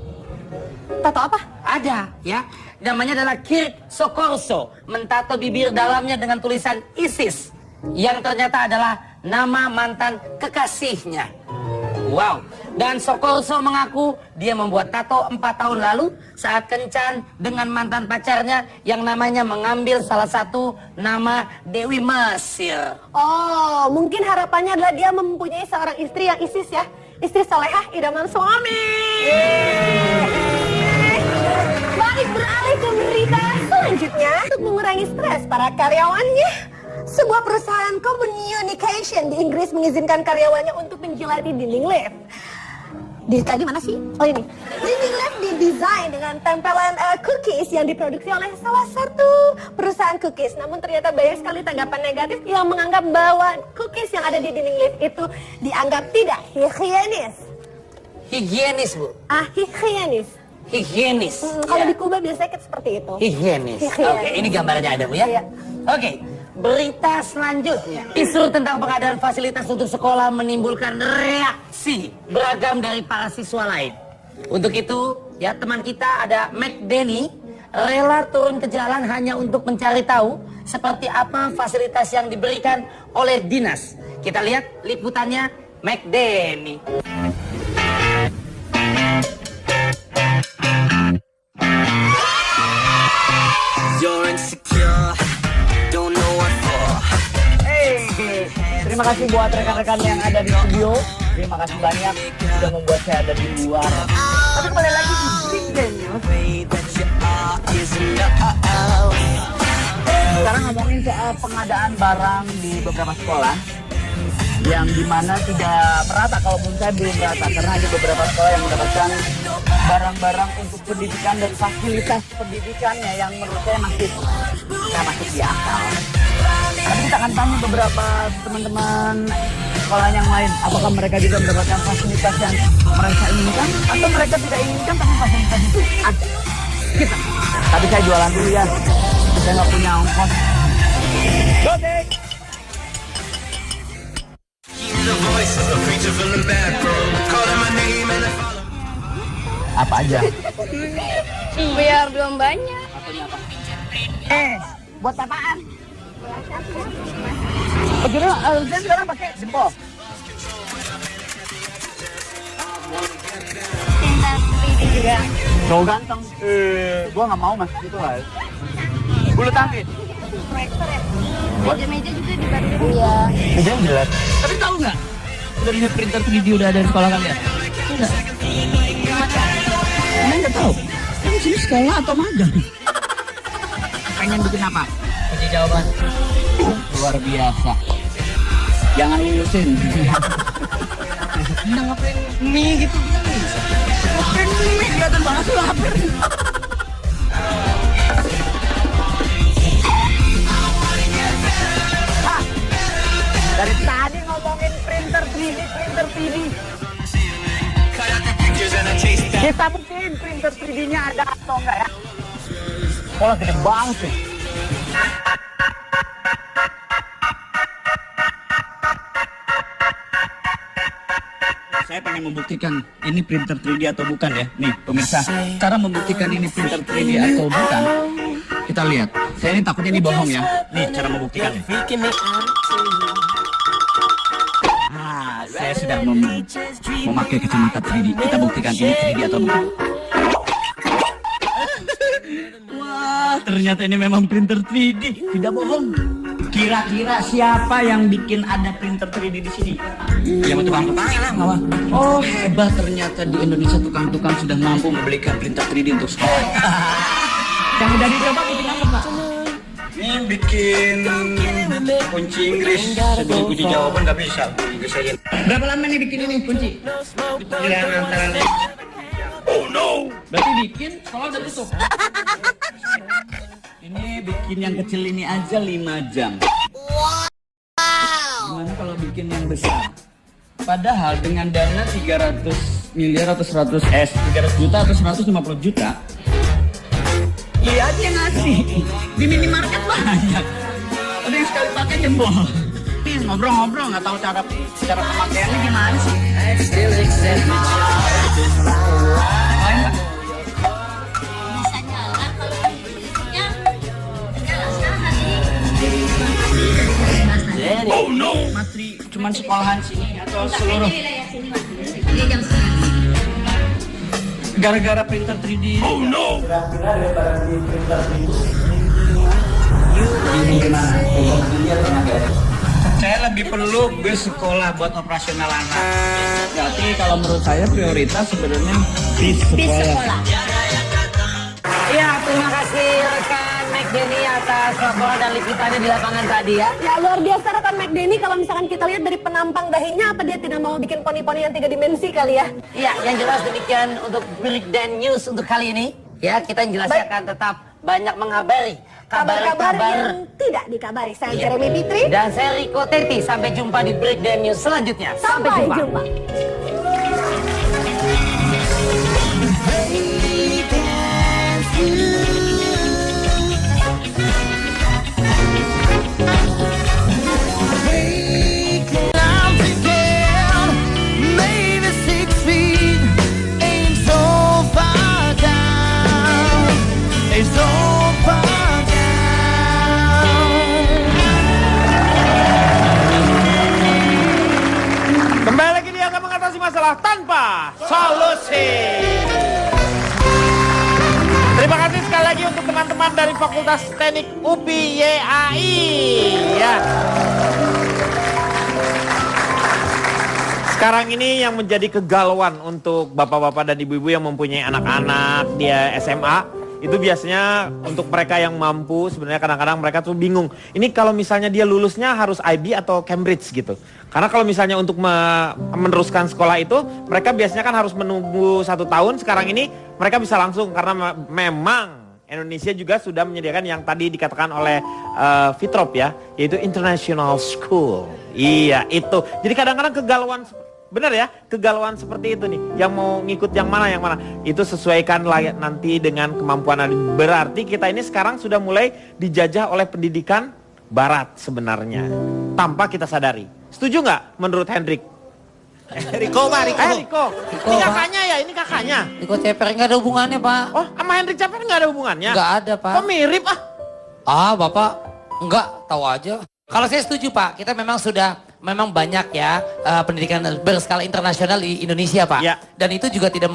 Tato apa? Ada, ya. Namanya adalah Kirk Socorso. Mentato bibir dalamnya dengan tulisan ISIS. Yang ternyata adalah nama mantan kekasihnya. Wow. Dan Socorso mengaku dia membuat tato 4 tahun lalu saat kencan dengan mantan pacarnya yang namanya mengambil salah satu nama Dewi Mesir. Oh, mungkin harapannya adalah dia mempunyai seorang istri yang ISIS ya. Istri salehah, idaman suami. Baik, beralih ke berita selanjutnya. Untuk mengurangi stres para karyawannya, sebuah perusahaan communication di Inggris mengizinkan karyawannya untuk menjilati dinding lift. Di tadi mana sih? Oh ini. Dinding lift didesain dengan tempelan cookies yang diproduksi oleh salah satu perusahaan cookies. Namun ternyata banyak sekali tanggapan negatif yang menganggap bahwa cookies yang ada di dinding lift itu dianggap tidak higienis. Higienis, Bu. Higienis. Higienis. Kalau di Kuba biasanya seperti itu. Higienis. Oke, ini gambarnya ada, Bu ya. Iya. Oke, berita selanjutnya. Isu tentang pengadaan fasilitas untuk sekolah menimbulkan reaksi beragam dari para siswa lain. Untuk itu, ya teman kita ada McDenny rela turun ke jalan hanya untuk mencari tahu seperti apa fasilitas yang diberikan oleh dinas. Kita lihat liputannya McDenny. You're insecure, don't know what for. Hey, terima kasih buat rekan-rekan yang ada di studio. Terima kasih banyak sudah membuat saya ada di luar. Tapi kembali lagi di Big Bang News. Sekarang ngomongin soal pengadaan barang di beberapa sekolah yang dimana tidak merata, kalau menurut saya belum merata karena ada beberapa sekolah yang mendapatkan barang-barang untuk pendidikan dan fasilitas pendidikannya yang menurut saya masih nggak masuk di akal. Tapi kita akan tanya beberapa teman-teman sekolah yang lain, apakah mereka juga mendapatkan fasilitas yang mereka inginkan atau mereka tidak inginkan tapi fasilitas itu ada. Kita. Tapi saya jualan dulu ya, saya nggak punya ongkos. Gotek! Apa aja? Biar belum banyak. Buat apaan? Bagaimana? Saya sekarang pakai jempol. Juga. Cowok ganteng. Gua nggak mau mas, gitu lah. Bulu tangkis. Meja-meja juga dibantuin. Iya. Meja jelas. Tapi tahu nggak? Udah lihat printer 3D udah ada di sekolah kalian? Enggak. Kalian nggak tahu? Kan sini sekolah atau magang? Pengen bikin apa? Kunci jawaban. Luar biasa. Jangan lulusin. Udah ngapain mie gitu? Ngapain mie? Kelihatan banget tuh lapar. Dari tadi Bisa buktiin printer 3D-nya ada atau enggak ya? Sekolah gede banget sih. Saya pengen membuktikan ini printer 3D atau bukan ya. Nih pemirsa, cara membuktikan ini printer 3D atau bukan, kita lihat. Saya ini takutnya ini bohong ya. Nih cara membuktikannya. Saya sedang memakai kacamata 3D. Kita buktikan ini 3D atau bukan. Wah, ternyata ini memang printer 3D. Tidak bohong. Kira-kira siapa yang bikin ada printer 3D di sini? Yang tukang-tukang lah, ngawan. Oh, hebat ternyata di Indonesia tukang-tukang sudah mampu membelikan printer 3D untuk sekolah. Yang udah dicoba bikin apa, Pak? Ini bikin kunci Inggris. Sebelum kunci jawaban nggak bisa. Berapa lama nih bikin ini kunci? Perjalanan antara. Oh no! Berarti bikin sekolah udah tutup. Ini bikin yang kecil ini aja 5 jam. Wow. Gimana kalau bikin yang besar? Padahal dengan dana 300 miliar atau 300 juta atau 150 juta. Lihat yang ngasih. Di minimarket banyak. Ada yang sekali pakai jempol. Ngobrol-ngobrol nggak tahu cara pemakaiannya gimana sih. Lain, Pak? Oh no! Matri cuman sekolahan sini atau seluruh? Gara-gara printer 3D. Oh no! Kira-kira daripada di printer 3D. Ini gimana? Saya lebih perlu bus sekolah buat operasional anak. Berarti kalau menurut saya prioritas sebenarnya bis sekolah. Iya, terima kasih rekan McDenny atas laporan dan liputannya di lapangan tadi ya. Ya luar biasa rekan McDenny, kalau misalkan kita lihat dari penampang dahinya, apa dia tidak mau bikin poni-poni yang 3 dimensi kali ya? Iya, yang jelas demikian untuk Breakdown News untuk kali ini. Ya, kita yang jelasnya akan tetap banyak mengabari kabar-kabar yang tidak dikabari. Saya Jeremy Fitri. Dan saya Riko Teti. Sampai jumpa di Breakdown News selanjutnya. Sampai jumpa. Kembali lagi dia akan mengatasi masalah tanpa solusi. Terima kasih sekali lagi untuk teman-teman dari Fakultas Teknik UPI YAI. Ya. Sekarang ini yang menjadi kegalauan untuk bapak-bapak dan ibu-ibu yang mempunyai anak-anak dia SMA. Itu biasanya untuk mereka yang mampu, sebenarnya kadang-kadang mereka tuh bingung. Ini kalau misalnya dia lulusnya harus IB atau Cambridge gitu. Karena kalau misalnya untuk meneruskan sekolah itu, mereka biasanya kan harus menunggu 1 tahun. Sekarang ini mereka bisa langsung karena memang Indonesia juga sudah menyediakan yang tadi dikatakan oleh Fitrop ya, yaitu International School. Iya itu. Jadi kadang-kadang kegalauan. Benar ya, kegalauan seperti itu nih. Yang mau ngikut yang mana, itu sesuaikan nanti dengan kemampuan Anda. Berarti kita ini sekarang sudah mulai dijajah oleh pendidikan barat sebenarnya, tanpa kita sadari. Setuju nggak menurut Hendrik? Riko. Ini kakaknya ya, ini kakaknya. Riko Ceper nggak ada hubungannya, Pak. Oh, sama Hendrik Ceper nggak ada hubungannya? Nggak ada, Pak. Kok mirip ah? Ah, Bapak nggak tahu aja. Kalau saya setuju, Pak. Kita memang banyak ya pendidikan berskala internasional di Indonesia, Pak. Ya. Dan itu juga tidak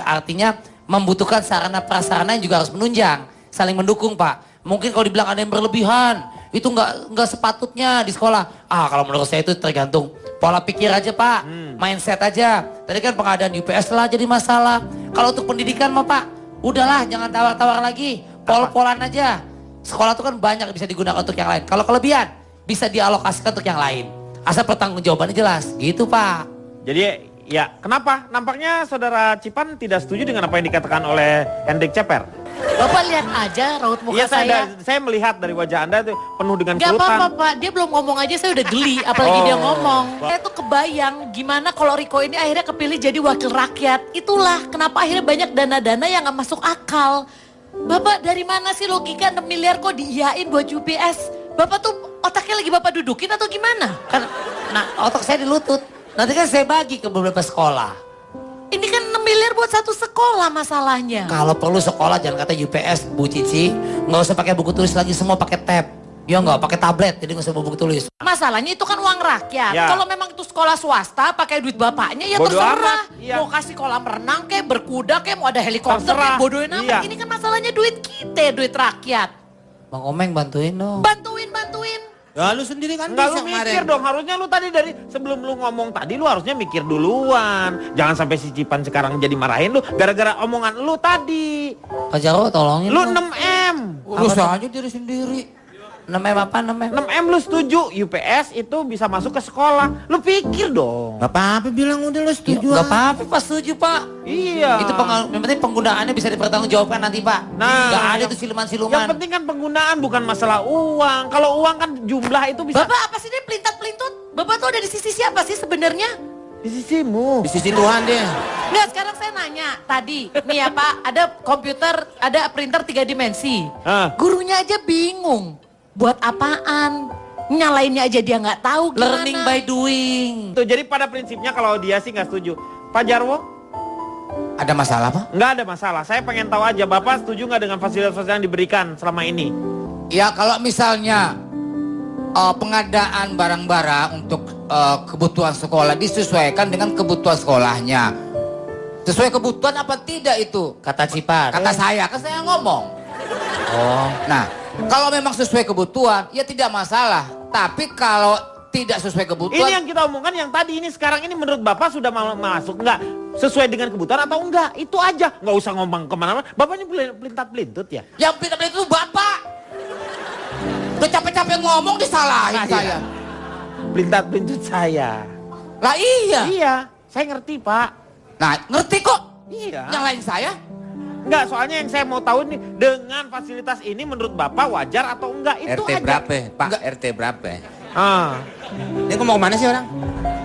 artinya membutuhkan sarana prasarana yang juga harus menunjang, saling mendukung, Pak. Mungkin kalau dibilang ada yang berlebihan, itu nggak sepatutnya di sekolah. Kalau menurut saya itu tergantung pola pikir aja, Pak. Mindset aja. Tadi kan pengadaan UPS lah jadi masalah. Kalau untuk pendidikan mah, Pak, udahlah jangan tawar-tawar lagi. Pol-polan aja. Sekolah itu kan banyak bisa digunakan untuk yang lain. Kalau kelebihan bisa dialokasikan untuk yang lain. Asal pertanggungjawabannya jelas, gitu Pak. Jadi ya kenapa? Nampaknya saudara Cipan tidak setuju dengan apa yang dikatakan oleh Hendrik Ceper. Bapak lihat aja raut muka Iya, saya. saya melihat dari wajah Anda itu penuh dengan Gak kerutan. apa-apa Pak, dia belum ngomong aja saya udah geli, apalagi dia ngomong. Saya tuh kebayang gimana kalau Riko ini akhirnya kepilih jadi wakil rakyat. Itulah kenapa akhirnya banyak dana-dana yang gak masuk akal. Bapak dari mana sih logika 6 miliar kok diiyain buat UPS? Bapak tuh otaknya lagi Bapak dudukin atau gimana? Nah, otak saya di lutut. Nanti kan saya bagi ke beberapa sekolah. Ini kan 6 miliar buat satu sekolah masalahnya. Kalau perlu sekolah jangan kata UPS, Bu Cici, nggak usah pakai buku tulis lagi, semua pakai tab. Ya nggak, pakai tablet, jadi nggak usah buku tulis. Masalahnya itu kan uang rakyat. Ya. Kalau memang itu sekolah swasta pakai duit bapaknya ya Bodo terserah. amat, iya. Mau kasih kolam renang kayak berkuda kayak mau ada helikopter kayak Terserah, bodohin amat. iya. Ini kan masalahnya duit kita, duit rakyat. Bang Omeng bantuin dong. Bantuin. Ya lu sendiri kan Enggak, bisa lu mikir kemarin. dong. Harusnya lu tadi dari sebelum lu ngomong tadi lu harusnya mikir duluan. Jangan sampai si Cipan sekarang jadi marahin lu gara-gara omongan lu tadi. Pak Jarwo tolongin. Lu dong. 6M. Urus aja diri sendiri. 6M apa 6M? 6M lu setuju UPS itu bisa masuk ke sekolah. Lu pikir dong. Gak apa-apa bilang udah lu setuju. Gak apa-apa Pak, setuju Pak. Iya. Itu yang penting penggunaannya bisa dipertanggungjawabkan nanti Pak. Nah, Gak ada yang- tuh siluman-siluman. Yang penting kan penggunaan bukan masalah uang. Kalau uang kan jumlah itu bisa. Bapak apa sih dia pelintat-pelintut? Bapak tuh ada di sisi siapa sih sebenarnya? Di sisimu. Di sisi Tuhan dia. Nggak, sekarang saya nanya. Tadi, nih ya Pak, ada komputer, ada printer 3 dimensi. Gurunya aja bingung. Buat apaan? Nyalainnya aja dia nggak tahu gimana. Learning by doing. Tuh, jadi pada prinsipnya kalau dia sih nggak setuju. Pak Jarwo? Ada masalah Pak? Nggak ada masalah. Saya pengen tahu aja, Bapak setuju nggak dengan fasilitas-fasilitas yang diberikan selama ini? Ya kalau misalnya pengadaan barang-barang untuk kebutuhan sekolah disesuaikan dengan kebutuhan sekolahnya. Sesuai kebutuhan apa tidak itu? Kata Cipan. Kata saya, kan saya ngomong. Oh. Nah, kalau memang sesuai kebutuhan, ya tidak masalah. Tapi kalau tidak sesuai kebutuhan, Ini yang kita omongkan yang tadi ini sekarang ini menurut Bapak sudah masuk nggak sesuai dengan kebutuhan atau enggak? Itu aja, nggak usah ngomong kemana-mana. Bapaknya pelintat-pelintut ya? yang pintar-pintar itu Bapak. Udah capek-capek ngomong disalahin saya. Pelintat-pelintut saya. Lah iya. Iya, saya ngerti Pak. Nah, ngerti kok. Iya. Nyalain saya? Enggak, soalnya yang saya mau tahu nih, dengan fasilitas ini menurut Bapak wajar atau enggak? Itu RT aja. berapa? Pak, RT berapa? Ah. Dia mau kemana sih orang?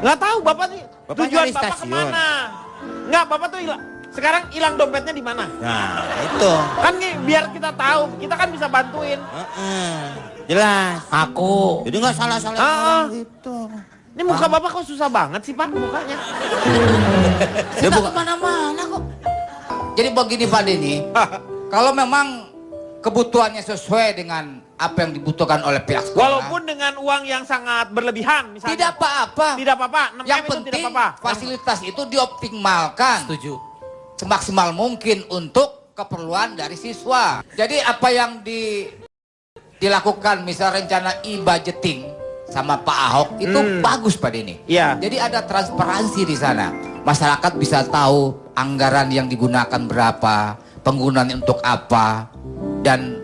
Nggak tahu Bapak nih, Bapak tujuan nyari Bapak stasiun. kemana? Enggak, Bapak tuh sekarang hilang dompetnya di mana? Nah, itu. Kan nih, biar kita tahu, kita kan bisa bantuin. Jelas. Aku. Jadi nggak salah-salah orang gitu. Ini muka Bapak kok susah banget sih Pak, mukanya. Dia bukan kemana-mana kok. Jadi begini Pak Denny, kalau memang kebutuhannya sesuai dengan apa yang dibutuhkan oleh pihak sekolah. Walaupun dengan uang yang sangat berlebihan misalnya. Tidak apa-apa. Tidak apa-apa. 6M Yang itu penting tidak apa-apa. fasilitas itu dioptimalkan. Setuju. Semaksimal mungkin untuk keperluan dari siswa. Jadi apa yang dilakukan misal rencana e-budgeting sama Pak Ahok itu bagus Pak Denny. Iya. Jadi ada transparansi di sana. Masyarakat bisa tahu anggaran yang digunakan berapa, penggunaannya untuk apa, dan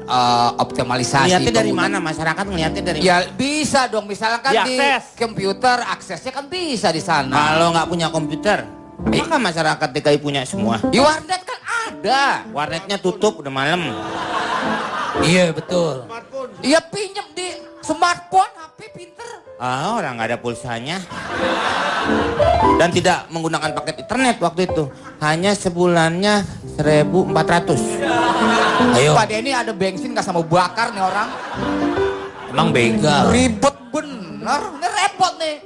optimalisasi. Ngeliatnya dari penggunaan. mana? Masyarakat ngeliatnya dari Ya bisa dong, misalkan di Diakses. komputer aksesnya kan bisa di sana. Kalau nggak punya komputer, maka masyarakat DKI punya semua. Di warnet kan ada. Warnetnya tutup udah malam. Iya betul. Iya pinjam di smartphone, HP pinter. Ah, orang nggak ada pulsanya. Dan tidak menggunakan paket internet waktu itu. Hanya sebulannya 1.400. Ayo. Pak Denny ada bensin nggak sama bakar nih orang. Emang begal. Ribet bener, ini repot nih.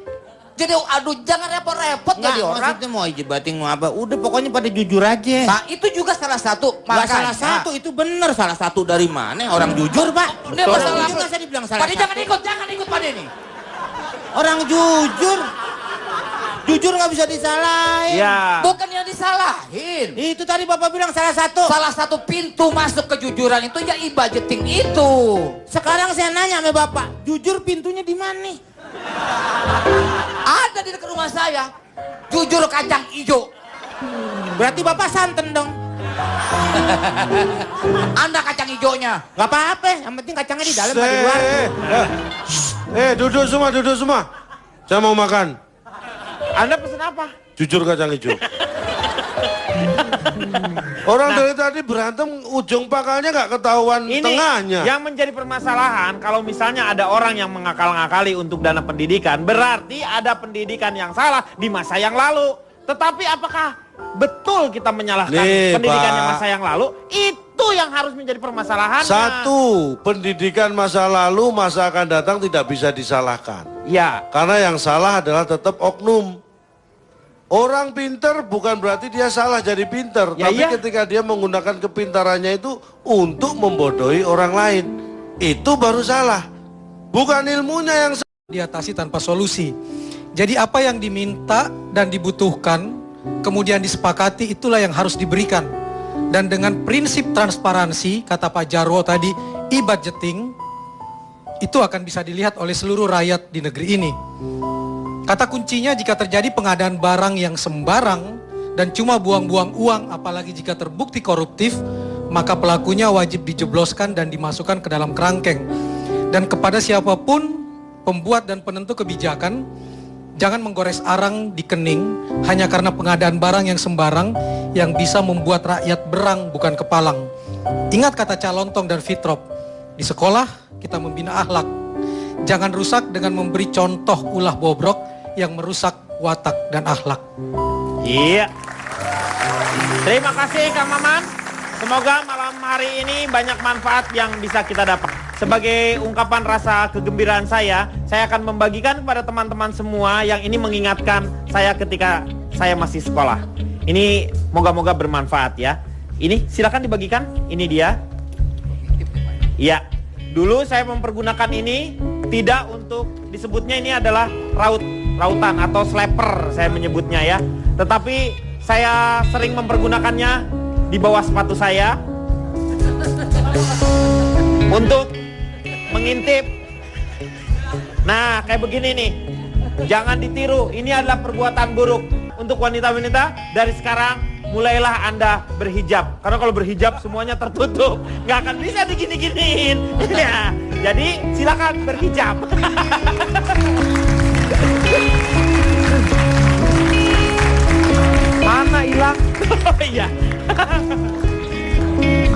Jadi aduh jangan repot-repot Nggak, jadi orang. maksudnya mau ijebating mau apa? Udah pokoknya pada jujur aja. Nah itu juga salah satu. Nggak salah satu, itu bener. Salah satu dari mana? Orang jujur, Pak. Ini masalah Jujur nggak saya dibilang salah Pak Denny satu. jangan ikut Pak Denny. Orang jujur. Jujur nggak bisa disalahin. Ya. Bukan yang disalahin. Itu tadi Bapak bilang salah satu. Salah satu pintu masuk kejujuran itu ya e-budgeting itu. Sekarang saya nanya sama Bapak, jujur pintunya di mana? Ada di dekat rumah saya. Jujur kacang hijau. Berarti Bapak santen dong. Anda kacang hijaunya. Gak apa-apa, yang penting kacangnya di dalam nggak di luar. Duduk semua. Saya mau makan. Anda pesen apa? Jujur kacang hijau. Orang dari tadi berantem ujung pangkalnya nggak ketahuan Ini tengahnya. yang menjadi permasalahan kalau misalnya ada orang yang mengakal-ngakali untuk dana pendidikan, berarti ada pendidikan yang salah di masa yang lalu. Tetapi apakah betul kita menyalahkan pendidikan yang masa yang lalu? Itu yang harus menjadi permasalahannya. Satu, pendidikan masa lalu, masa akan datang tidak bisa disalahkan. Ya. Karena yang salah adalah tetap oknum. Orang pinter bukan berarti dia salah jadi pinter, Ya, tapi iya. ketika dia menggunakan kepintarannya itu untuk membodohi orang lain, itu baru salah. Bukan ilmunya yang diatasi tanpa solusi. Jadi apa yang diminta dan dibutuhkan, kemudian disepakati, itulah yang harus diberikan. Dan dengan prinsip transparansi, kata Pak Jarwo tadi, e-budgeting, itu akan bisa dilihat oleh seluruh rakyat di negeri ini. Kata kuncinya, jika terjadi pengadaan barang yang sembarang dan cuma buang-buang uang, apalagi jika terbukti koruptif, maka pelakunya wajib dijebloskan dan dimasukkan ke dalam kerangkeng. Dan kepada siapapun pembuat dan penentu kebijakan, jangan menggores arang di kening hanya karena pengadaan barang yang sembarang yang bisa membuat rakyat berang bukan kepalang. Ingat kata Calontong dan Fitrop, di sekolah kita membina akhlak. Jangan rusak dengan memberi contoh ulah bobrok yang merusak watak dan akhlak. Iya. Terima kasih Kang Maman. Semoga malam hari ini banyak manfaat yang bisa kita dapat. Sebagai ungkapan rasa kegembiraan saya akan membagikan kepada teman-teman semua yang ini mengingatkan saya ketika saya masih sekolah. Ini moga-moga bermanfaat ya. Ini silakan dibagikan. Ini dia. Iya. Dulu saya mempergunakan ini tidak untuk disebutnya ini adalah rautan atau slapper saya menyebutnya ya. Tetapi saya sering mempergunakannya di bawah sepatu saya untuk mengintip. Nah, kayak begini nih. Jangan ditiru, ini adalah perbuatan buruk. Untuk wanita-wanita, dari sekarang mulailah Anda berhijab. Karena kalau berhijab semuanya tertutup, nggak akan bisa digini-giniin. Ya, jadi silakan berhijab. Mana hilang? Iya.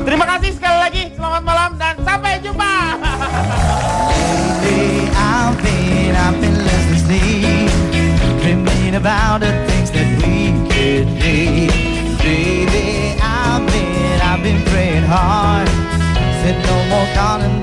Terima kasih sekali lagi. Selamat malam dan sampai jumpa. I've been listening, dreaming about the things that we could be. Baby, I've been praying hard. Said no more calling.